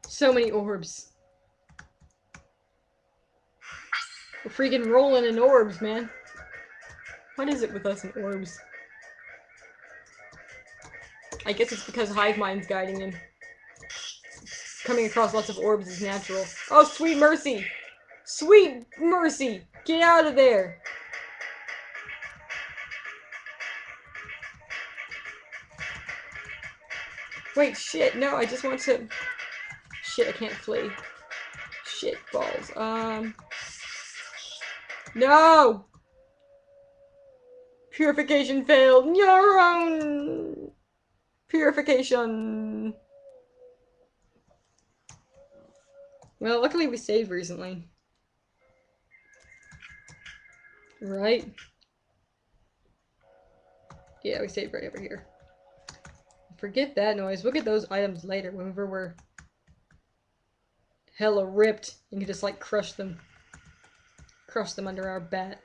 So many orbs. We're freaking rolling in orbs, man. What is it with us and orbs? I guess it's because Hive Mind's guiding him. Coming across lots of orbs is natural. Oh, sweet mercy! Sweet mercy! Get out of there! Wait, shit, no, I just want to... Shit, I can't flee. Shit balls. No! Purification failed. Your own purification. Well, luckily we saved recently. Right? Yeah, we saved right over here. Forget that noise. We'll get those items later whenever we're hella ripped and can just like crush them. Crush them under our bat.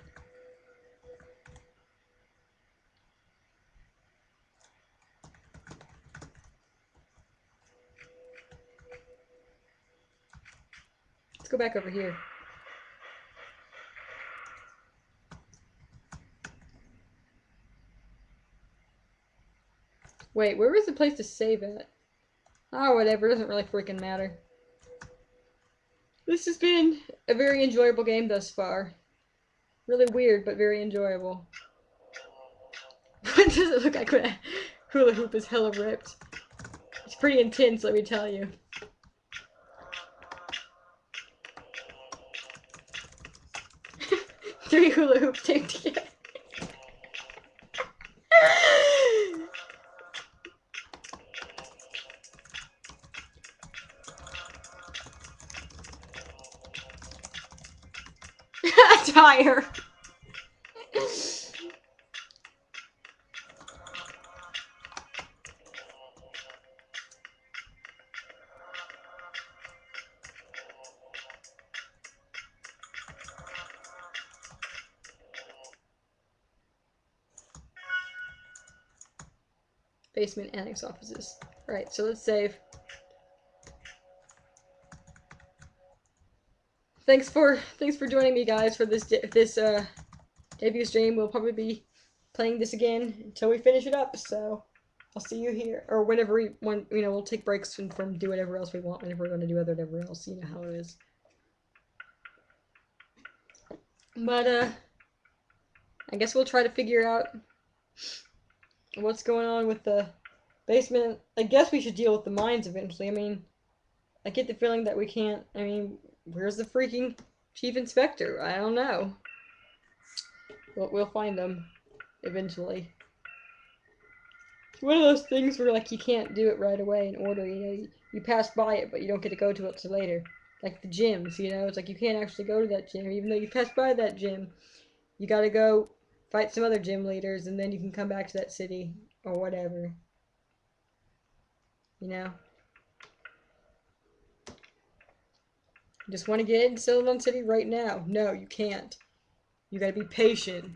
Let's go back over here. Wait, where was the place to save at? Oh, whatever. It doesn't really freaking matter. This has been a very enjoyable game thus far. Really weird, but very enjoyable. What does it look like when a hula hoop is hella ripped? It's pretty intense, let me tell you. Three hula hoops taped together. tire. Basement annex offices. Right, so let's save. Thanks for joining me, guys, for this debut stream. We'll probably be playing this again until we finish it up. So I'll see you here, or whenever we'll take breaks from do whatever else we want whenever we're going to do whatever else. You know how it is. But I guess we'll try to figure out what's going on with the basement. I guess we should deal with the mines eventually. I mean, I get the feeling that we can't. I mean, where's the freaking chief inspector? I don't know. We'll find them eventually. It's one of those things where like you can't do it right away in order. You know, you pass by it, but you don't get to go to it till later. Like the gyms, you know, it's like you can't actually go to that gym, even though you pass by that gym. You gotta go fight some other gym leaders, and then you can come back to that city or whatever. You know. You just want to get into Celadon City right now. No, you can't. You gotta be patient.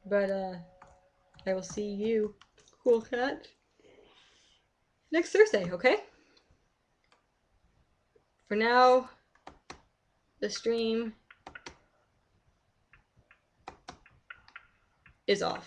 But, I will see you, cool cat, next Thursday, okay? For now, the stream is off.